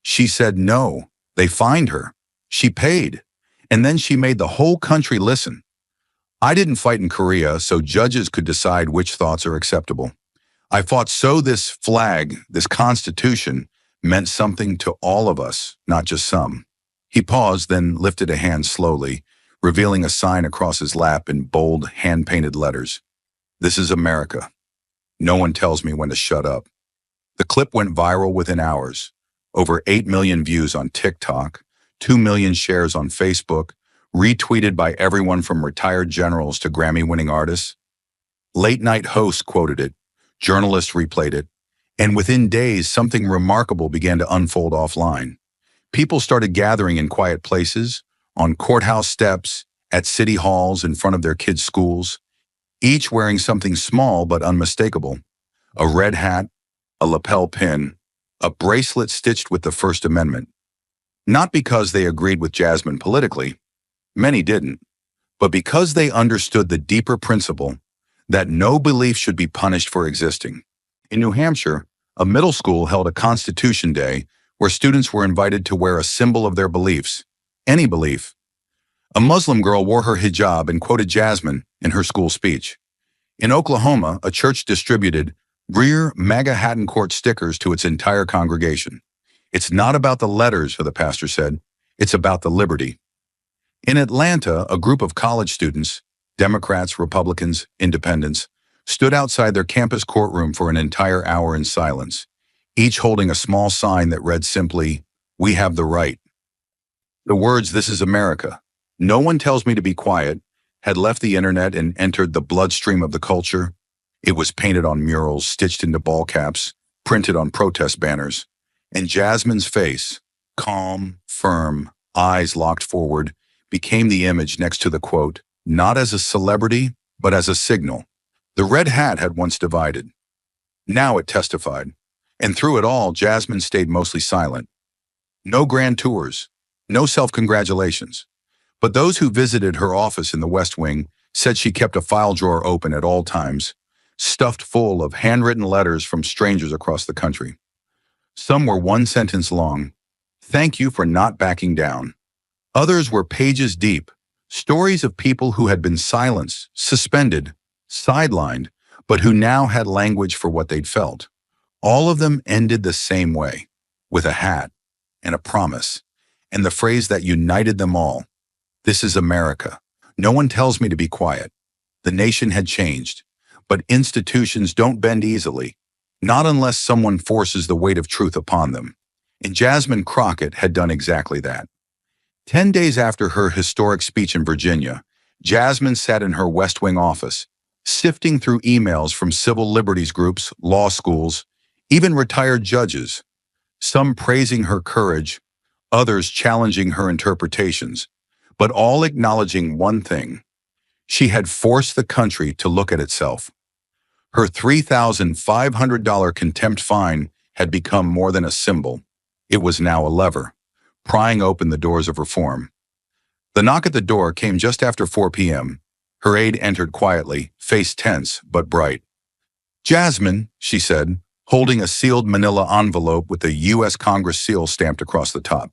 "She said no. They fined her. She paid. And then she made the whole country listen. I didn't fight in Korea, so judges could decide which thoughts are acceptable. I fought so this flag, this Constitution, meant something to all of us, not just some." He paused, then lifted a hand slowly, revealing a sign across his lap in bold, hand-painted letters. "This is America. No one tells me when to shut up." The clip went viral within hours. Over 8 million views on TikTok, 2 million shares on Facebook, retweeted by everyone from retired generals to Grammy-winning artists. Late-night hosts quoted it, journalists replayed it, and within days, something remarkable began to unfold offline. People started gathering in quiet places, on courthouse steps, at city halls, in front of their kids' schools, each wearing something small but unmistakable: a red hat, a lapel pin, a bracelet stitched with the First Amendment. Not because they agreed with Jasmine politically, many didn't, but because they understood the deeper principle that no belief should be punished for existing. In New Hampshire, a middle school held a Constitution Day where students were invited to wear a symbol of their beliefs, any belief. A Muslim girl wore her hijab and quoted Jasmine in her school speech. In Oklahoma, a church distributed rear MAGA Hatton Court stickers to its entire congregation. "It's not about the letters," the pastor said. "It's about the liberty." In Atlanta, a group of college students, Democrats, Republicans, Independents, stood outside their campus courtroom for an entire hour in silence, each holding a small sign that read simply, "We have the right." The words, "This is America. No one tells me to be quiet," had left the internet and entered the bloodstream of the culture. It was painted on murals, stitched into ball caps, printed on protest banners. And Jasmine's face, calm, firm, eyes locked forward, became the image next to the quote, not as a celebrity, but as a signal. The red hat had once divided. Now it testified. And through it all, Jasmine stayed mostly silent. No grand tours, no self-congratulations. But those who visited her office in the West Wing said she kept a file drawer open at all times, stuffed full of handwritten letters from strangers across the country. Some were one sentence long. "Thank you for not backing down." Others were pages deep, stories of people who had been silenced, suspended, sidelined, but who now had language for what they'd felt. All of them ended the same way, with a hat and a promise, and the phrase that united them all: "This is America. No one tells me to be quiet." The nation had changed, but institutions don't bend easily, not unless someone forces the weight of truth upon them. And Jasmine Crockett had done exactly that. 10 days after her historic speech in Virginia, Jasmine sat in her West Wing office, sifting through emails from civil liberties groups, law schools, even retired judges, some praising her courage, others challenging her interpretations, but all acknowledging one thing: she had forced the country to look at itself. Her $3,500 contempt fine had become more than a symbol. It was now a lever, prying open the doors of reform. The knock at the door came just after 4 p.m. Her aide entered quietly, face tense but bright. "Jasmine," she said, holding a sealed manila envelope with the U.S. Congress seal stamped across the top.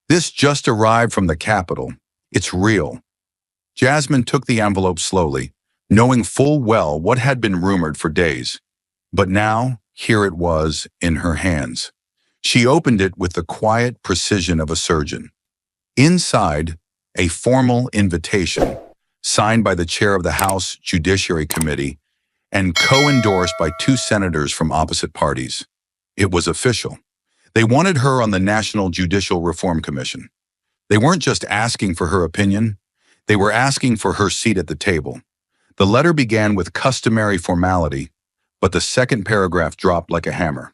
"This just arrived from the Capitol. It's real." Jasmine took the envelope slowly, knowing full well what had been rumored for days. But now, here it was in her hands. She opened it with the quiet precision of a surgeon. Inside, a formal invitation, signed by the chair of the House Judiciary Committee and co-endorsed by two senators from opposite parties. It was official. They wanted her on the National Judicial Reform Commission. They weren't just asking for her opinion, they were asking for her seat at the table. The letter began with customary formality, but the second paragraph dropped like a hammer.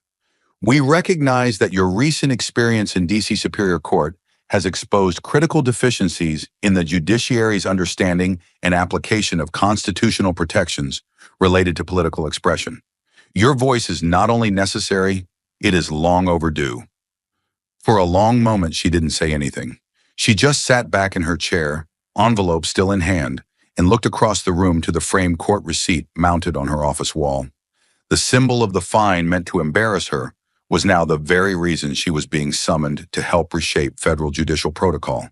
We recognize that your recent experience in D.C. Superior Court has exposed critical deficiencies in the judiciary's understanding and application of constitutional protections related to political expression. Your voice is not only necessary, it is long overdue. For a long moment, she didn't say anything. She just sat back in her chair, envelope still in hand, and looked across the room to the framed court receipt mounted on her office wall. The symbol of the fine meant to embarrass her was now the very reason she was being summoned to help reshape federal judicial protocol.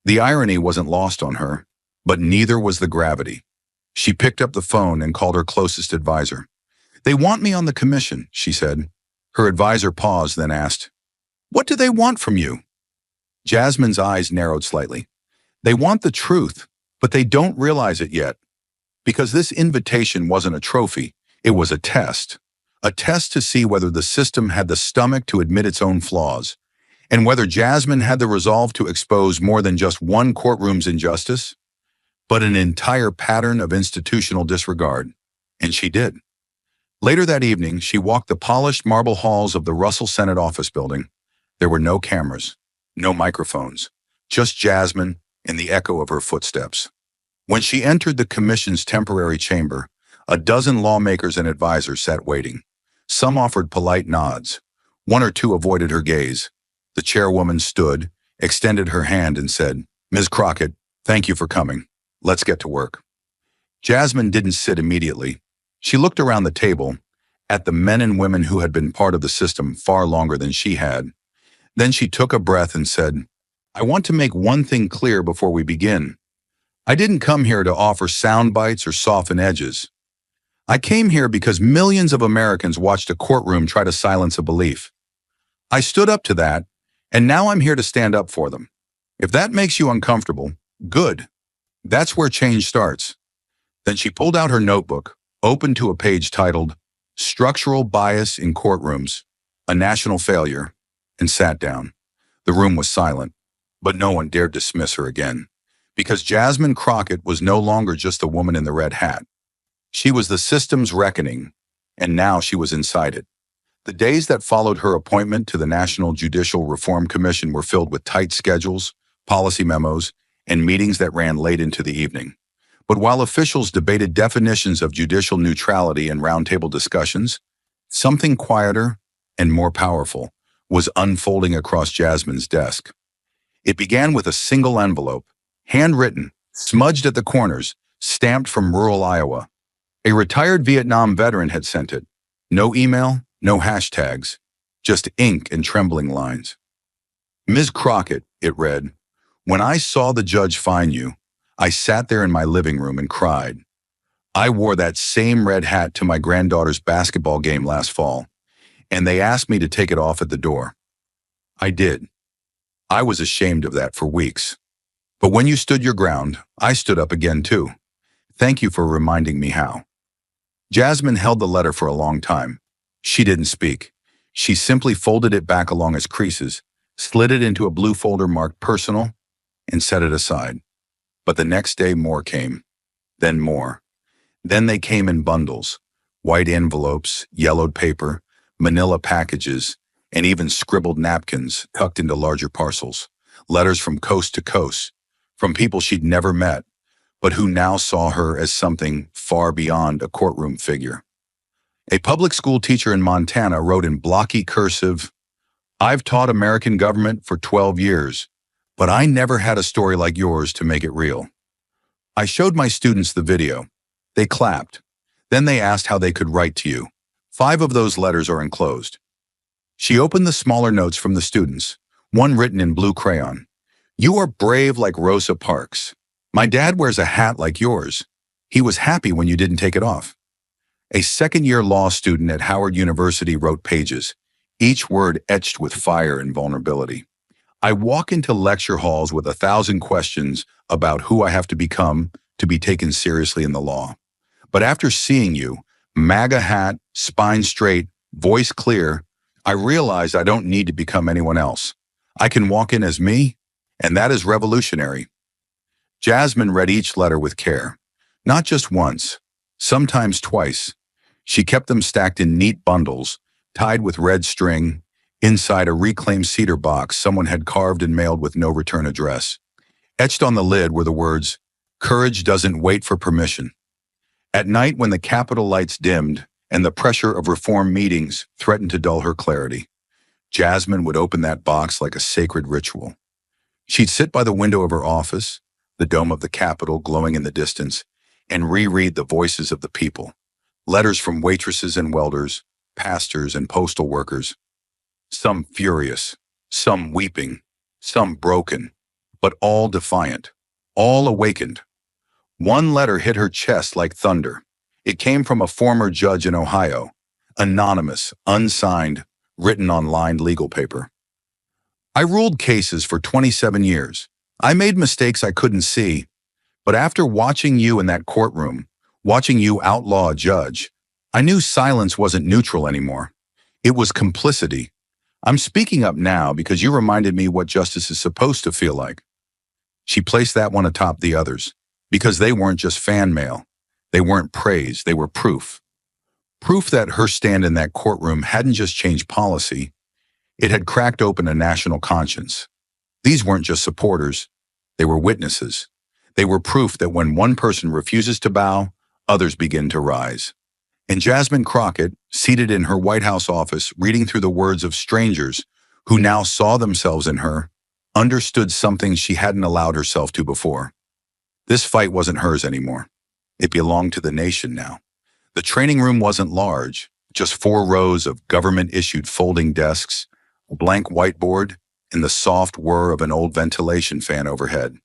The irony wasn't lost on her, but neither was the gravity. She picked up the phone and called her closest advisor. "They want me on the commission," she said. Her advisor paused, then asked, "What do they want from you?" Jasmine's eyes narrowed slightly. "They want the truth, but they don't realize it yet. Because this invitation wasn't a trophy, it was a test. A test to see whether the system had the stomach to admit its own flaws, and whether Jasmine had the resolve to expose more than just one courtroom's injustice, but an entire pattern of institutional disregard. And she did. Later that evening, she walked the polished marble halls of the Russell Senate office building. There were no cameras, no microphones, just Jasmine and the echo of her footsteps. When she entered the commission's temporary chamber, a dozen lawmakers and advisors sat waiting. Some offered polite nods. One or two avoided her gaze. The chairwoman stood, extended her hand, and said, "Ms. Crockett, thank you for coming. Let's get to work." Jasmine didn't sit immediately. She looked around the table, at the men and women who had been part of the system far longer than she had. Then she took a breath and said, "I want to make one thing clear before we begin. I didn't come here to offer sound bites or soften edges. I came here because millions of Americans watched a courtroom try to silence a belief. I stood up to that, and now I'm here to stand up for them. If that makes you uncomfortable, good. That's where change starts." Then she pulled out her notebook, opened to a page titled, "Structural Bias in Courtrooms, a National Failure," and sat down. The room was silent, but no one dared dismiss her again, because Jasmine Crockett was no longer just the woman in the red hat. She was the system's reckoning, and now she was inside it. The days that followed her appointment to the National Judicial Reform Commission were filled with tight schedules, policy memos, and meetings that ran late into the evening. But while officials debated definitions of judicial neutrality and roundtable discussions, something quieter and more powerful was unfolding across Jasmine's desk. It began with a single envelope, handwritten, smudged at the corners, stamped from rural Iowa. A retired Vietnam veteran had sent it. No email, no hashtags, just ink and trembling lines. "Ms. Crockett," it read, "when I saw the judge fine you, I sat there in my living room and cried. I wore that same red hat to my granddaughter's basketball game last fall, and they asked me to take it off at the door. I did. I was ashamed of that for weeks. But when you stood your ground, I stood up again too. Thank you for reminding me how." Jasmine held the letter for a long time. She didn't speak. She simply folded it back along its creases, slid it into a blue folder marked personal, and set it aside. But the next day more came. Then more. Then they came in bundles. White envelopes, yellowed paper, manila packages, and even scribbled napkins tucked into larger parcels. Letters from coast to coast, from people she'd never met, but who now saw her as something far beyond a courtroom figure. A public school teacher in Montana wrote in blocky cursive, "I've taught American government for 12 years, but I never had a story like yours to make it real." I showed my students the video. They clapped. Then they asked how they could write to you. 5 of those letters are enclosed. She opened the smaller notes from the students, one written in blue crayon. "You are brave like Rosa Parks. My dad wears a hat like yours. He was happy when you didn't take it off." A second-year law student at Howard University wrote pages, each word etched with fire and vulnerability. I walk into lecture halls with 1,000 questions about who I have to become to be taken seriously in the law. But after seeing you, MAGA hat, spine straight, voice clear, I realize I don't need to become anyone else. I can walk in as me, and that is revolutionary. Jasmine read each letter with care. Not just once, sometimes twice. She kept them stacked in neat bundles, tied with red string, inside a reclaimed cedar box someone had carved and mailed with no return address. Etched on the lid were the words, "Courage doesn't wait for permission." At night, when the Capitol lights dimmed and the pressure of reform meetings threatened to dull her clarity, Jasmine would open that box like a sacred ritual. She'd sit by the window of her office, the dome of the Capitol glowing in the distance, and reread the voices of the people. Letters from waitresses and welders, pastors and postal workers. Some furious, some weeping, some broken, but all defiant, all awakened. One letter hit her chest like thunder. It came from a former judge in Ohio, anonymous, unsigned, written on lined legal paper. I ruled cases for 27 years. I made mistakes I couldn't see, but after watching you in that courtroom, watching you outlaw a judge, I knew silence wasn't neutral anymore. It was complicity. I'm speaking up now because you reminded me what justice is supposed to feel like. She placed that one atop the others, because they weren't just fan mail. They weren't praise, they were proof. Proof that her stand in that courtroom hadn't just changed policy, it had cracked open a national conscience. These weren't just supporters, they were witnesses. They were proof that when one person refuses to bow, others begin to rise. And Jasmine Crockett, seated in her White House office, reading through the words of strangers who now saw themselves in her, understood something she hadn't allowed herself to before. This fight wasn't hers anymore. It belonged to the nation now. The training room wasn't large, just 4 rows of government-issued folding desks, a blank whiteboard, and the soft whir of an old ventilation fan overhead.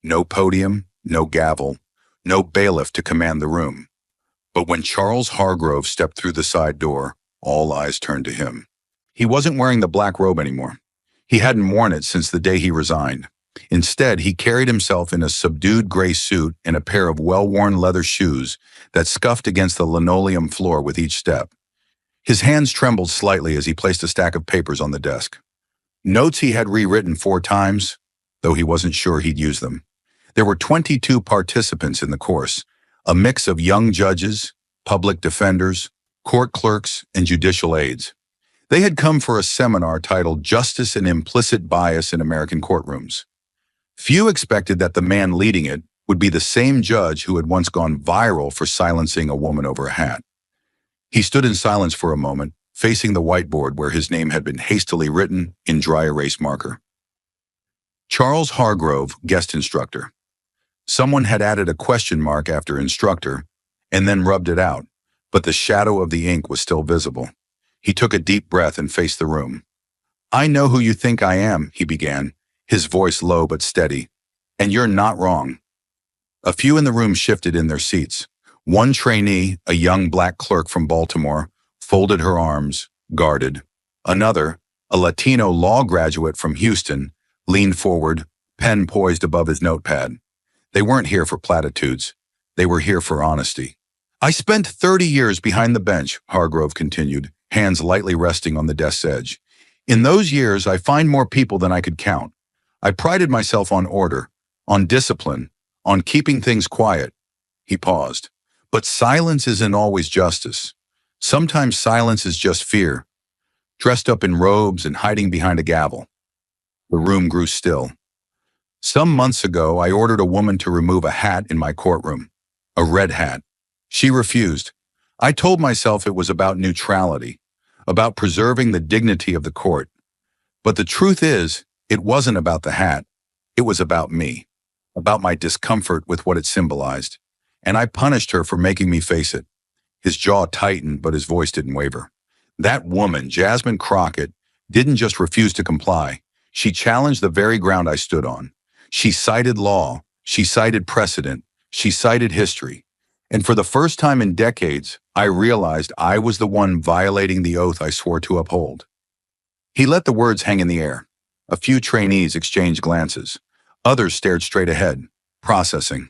No podium, no gavel, no bailiff to command the room. But when Charles Hargrove stepped through the side door, all eyes turned to him. He wasn't wearing the black robe anymore. He hadn't worn it since the day he resigned. Instead, he carried himself in a subdued gray suit and a pair of well-worn leather shoes that scuffed against the linoleum floor with each step. His hands trembled slightly as he placed a stack of papers on the desk. Notes he had rewritten 4 times, though he wasn't sure he'd use them. There were 22 participants in the course, a mix of young judges, public defenders, court clerks, and judicial aides. They had come for a seminar titled Justice and Implicit Bias in American Courtrooms. Few expected that the man leading it would be the same judge who had once gone viral for silencing a woman over a hat. He stood in silence for a moment, facing the whiteboard where his name had been hastily written in dry erase marker. Charles Hargrove, guest instructor. Someone had added a question mark after instructor and then rubbed it out, but the shadow of the ink was still visible. He took a deep breath and faced the room. "I know who you think I am," he began, his voice low but steady, "and you're not wrong." A few in the room shifted in their seats. One trainee, a young black clerk from Baltimore, folded her arms, guarded. Another, a Latino law graduate from Houston, leaned forward, pen poised above his notepad. They weren't here for platitudes. They were here for honesty. "I spent 30 years behind the bench," Hargrove continued, hands lightly resting on the desk's edge. "In those years, I fined more people than I could count. I prided myself on order, on discipline, on keeping things quiet." He paused. "But silence isn't always justice. Sometimes silence is just fear, dressed up in robes and hiding behind a gavel." The room grew still. "Some months ago, I ordered a woman to remove a hat in my courtroom, a red hat. She refused. I told myself it was about neutrality, about preserving the dignity of the court. But the truth is, it wasn't about the hat. It was about me, about my discomfort with what it symbolized. And I punished her for making me face it." His jaw tightened, but his voice didn't waver. "That woman, Jasmine Crockett, didn't just refuse to comply. She challenged the very ground I stood on. She cited law, she cited precedent, she cited history. And for the first time in decades, I realized I was the one violating the oath I swore to uphold. He let the words hang in the air. A few trainees exchanged glances. Others stared straight ahead, processing.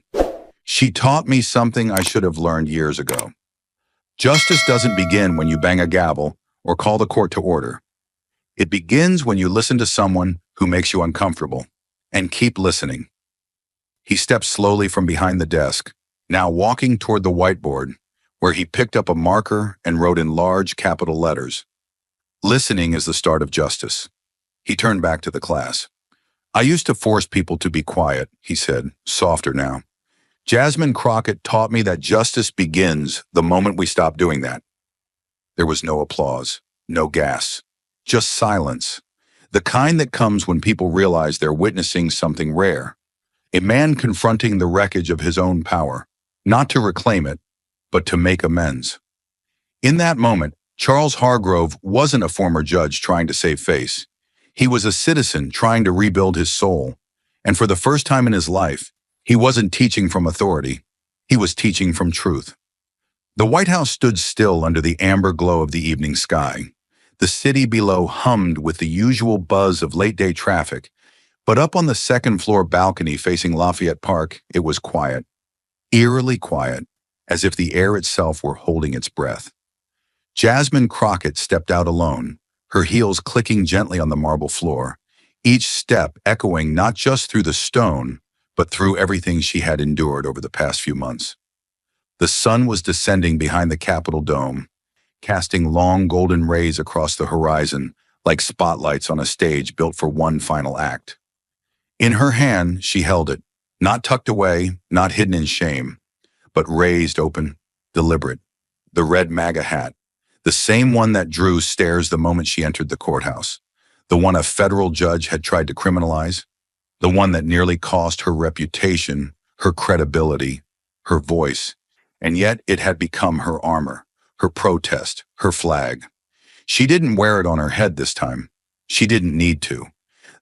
She taught me something I should have learned years ago. Justice doesn't begin when you bang a gavel or call the court to order. It begins when you listen to someone who makes you uncomfortable, and keep listening. He stepped slowly from behind the desk, now walking toward the whiteboard, where he picked up a marker and wrote in large capital letters, "Listening is the start of justice." He turned back to the class. "I used to force people to be quiet," he said, softer now. "Jasmine Crockett taught me that justice begins the moment we stop doing that." There was no applause, no gas, just silence, the kind that comes when people realize they're witnessing something rare. A man confronting the wreckage of his own power, not to reclaim it, but to make amends. In that moment, Charles Hargrove wasn't a former judge trying to save face. He was a citizen trying to rebuild his soul. And for the first time in his life, he wasn't teaching from authority. He was teaching from truth. The White House stood still under the amber glow of the evening sky. The city below hummed with the usual buzz of late-day traffic, but up on the second-floor balcony facing Lafayette Park, it was quiet, eerily quiet, as if the air itself were holding its breath. Jasmine Crockett stepped out alone, her heels clicking gently on the marble floor, each step echoing not just through the stone, but through everything she had endured over the past few months. The sun was descending behind the Capitol dome, casting long golden rays across the horizon like spotlights on a stage built for one final act. In her hand, she held it, not tucked away, not hidden in shame, but raised open, deliberate, the red MAGA hat, the same one that drew stares the moment she entered the courthouse, the one a federal judge had tried to criminalize, the one that nearly cost her reputation, her credibility, her voice, and yet it had become her armor, her protest, her flag. She didn't wear it on her head this time. She didn't need to.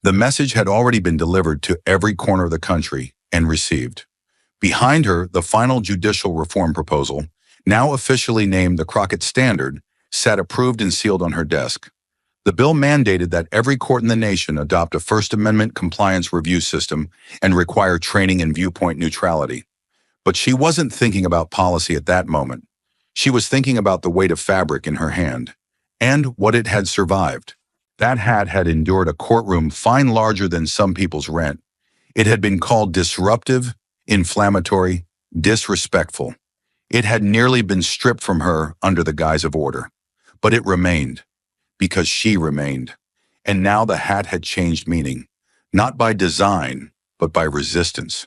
The message had already been delivered to every corner of the country and received. Behind her, the final judicial reform proposal, now officially named the Crockett Standard, sat approved and sealed on her desk. The bill mandated that every court in the nation adopt a First Amendment compliance review system and require training in viewpoint neutrality. But she wasn't thinking about policy at that moment. She was thinking about the weight of fabric in her hand and what it had survived. That hat had endured a courtroom fine larger than some people's rent. It had been called disruptive, inflammatory, disrespectful. It had nearly been stripped from her under the guise of order. But it remained, because she remained. And now the hat had changed meaning, not by design, but by resistance.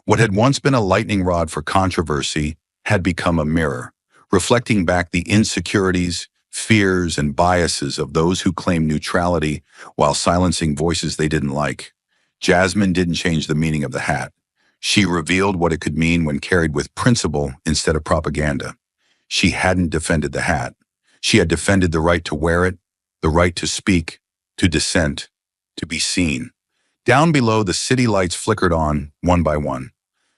What had once been a lightning rod for controversy had become a mirror, reflecting back the insecurities, fears, and biases of those who claim neutrality while silencing voices they didn't like. Jasmine didn't change the meaning of the hat. She revealed what it could mean when carried with principle instead of propaganda. She hadn't defended the hat. She had defended the right to wear it, the right to speak, to dissent, to be seen. Down below, the city lights flickered on, one by one.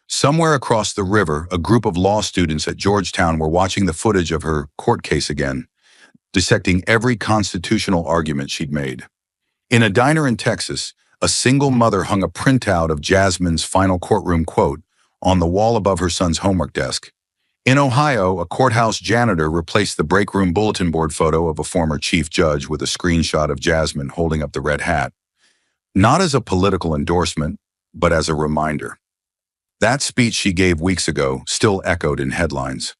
Somewhere across the river, a group of law students at Georgetown were watching the footage of her court case again, dissecting every constitutional argument she'd made. In a diner in Texas, a single mother hung a printout of Jasmine's final courtroom quote on the wall above her son's homework desk. In Ohio, a courthouse janitor replaced the break room bulletin board photo of a former chief judge with a screenshot of Jasmine holding up the red hat. Not as a political endorsement, but as a reminder. That speech she gave weeks ago still echoed in headlines.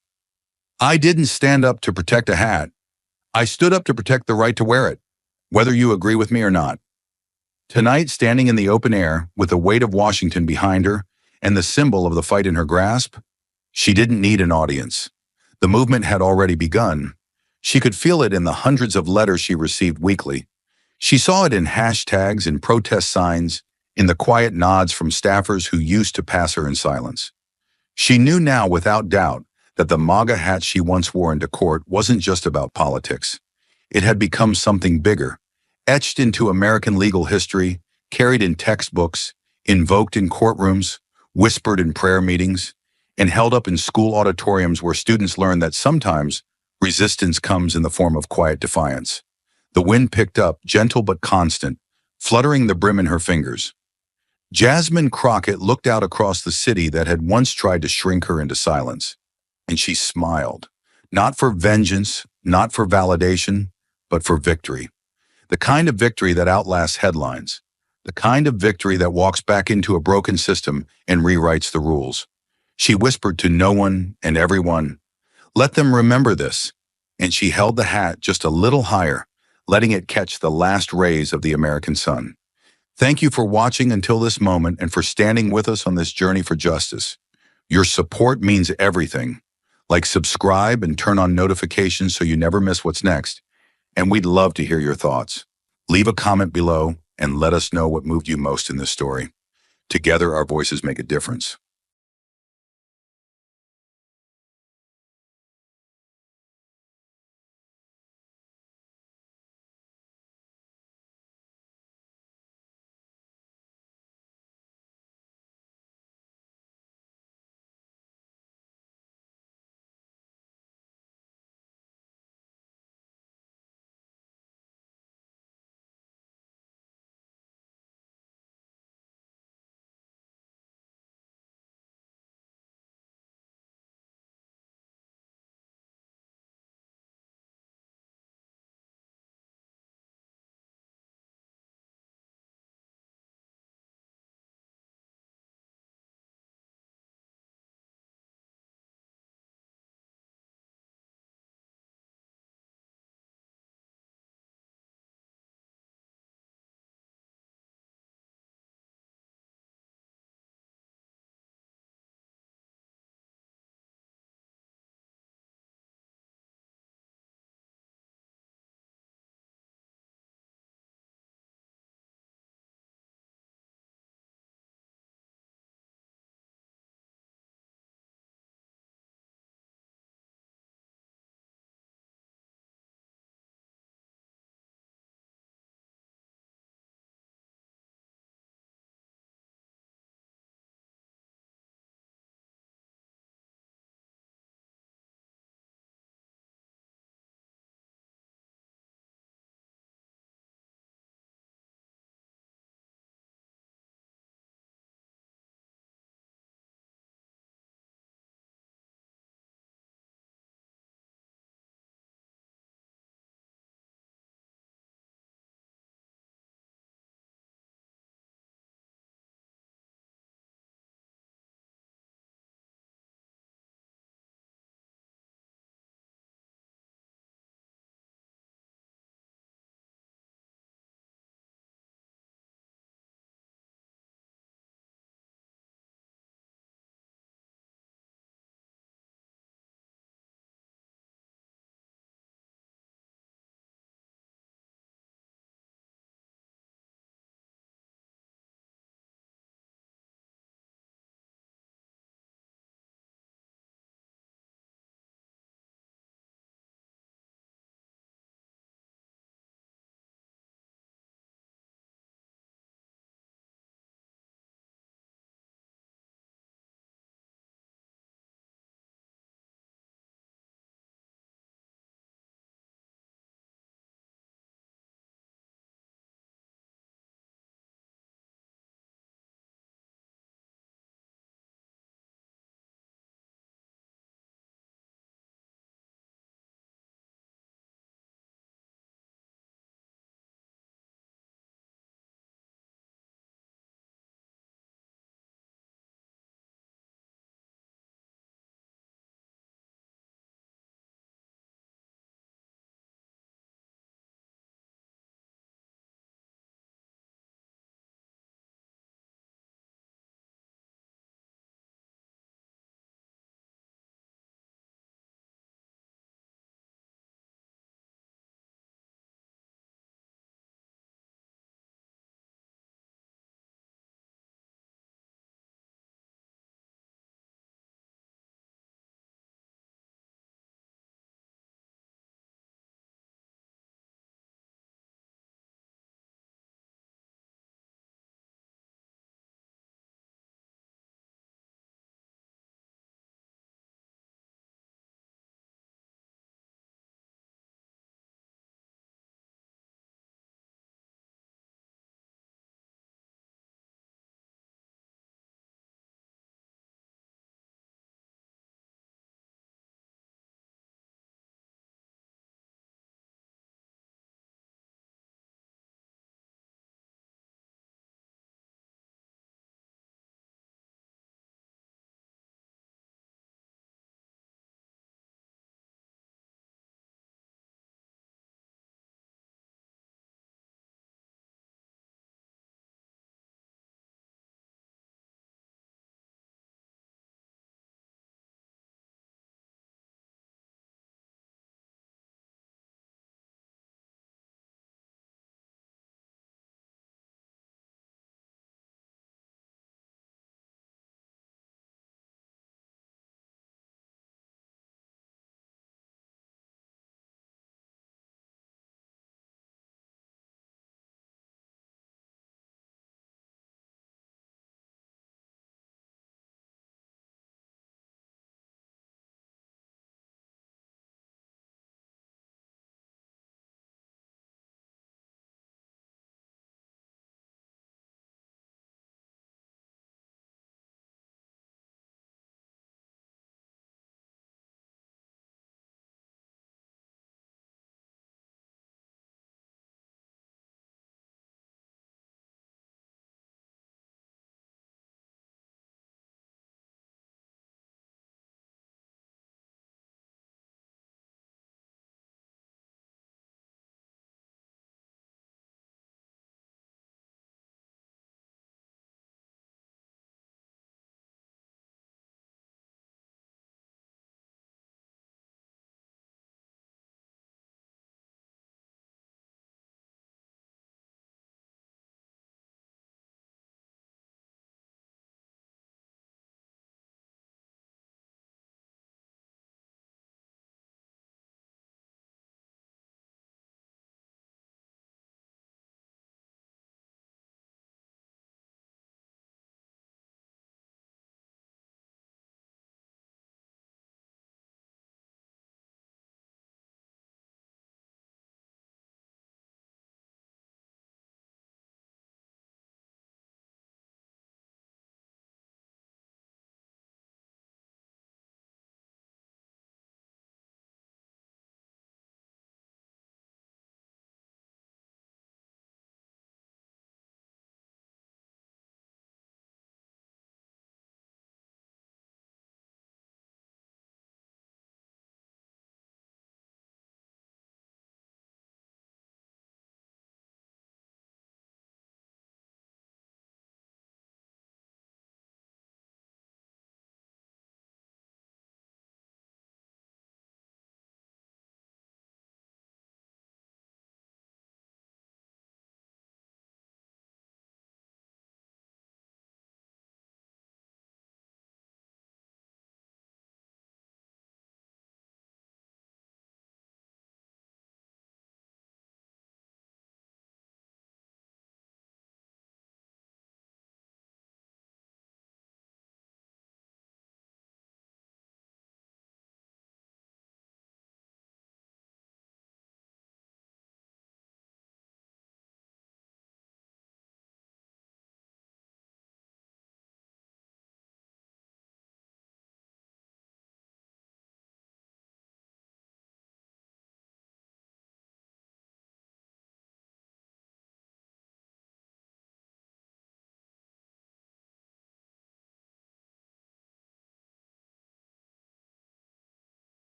"I didn't stand up to protect a hat. I stood up to protect the right to wear it, whether you agree with me or not." Tonight, standing in the open air, with the weight of Washington behind her and the symbol of the fight in her grasp, she didn't need an audience. The movement had already begun. She could feel it in the hundreds of letters she received weekly. She saw it in hashtags, in protest signs, in the quiet nods from staffers who used to pass her in silence. She knew now without doubt that the MAGA hat she once wore into court wasn't just about politics. It had become something bigger, etched into American legal history, carried in textbooks, invoked in courtrooms, whispered in prayer meetings. and held up in school auditoriums where students learned that sometimes resistance comes in the form of quiet defiance. The wind picked up, gentle but constant, fluttering the brim in her fingers. Jasmine Crockett looked out across the city that had once tried to shrink her into silence, and she smiled. Not for vengeance, not for validation, but for victory. The kind of victory that outlasts headlines. The kind of victory that walks back into a broken system and rewrites the rules. She whispered to no one and everyone, "Let them remember this." And she held the hat just a little higher, letting it catch the last rays of the American sun. Thank you for watching until this moment and for standing with us on this journey for justice. Your support means everything. Like, subscribe and turn on notifications so you never miss what's next. And we'd love to hear your thoughts. Leave a comment below and let us know what moved you most in this story. Together, our voices make a difference.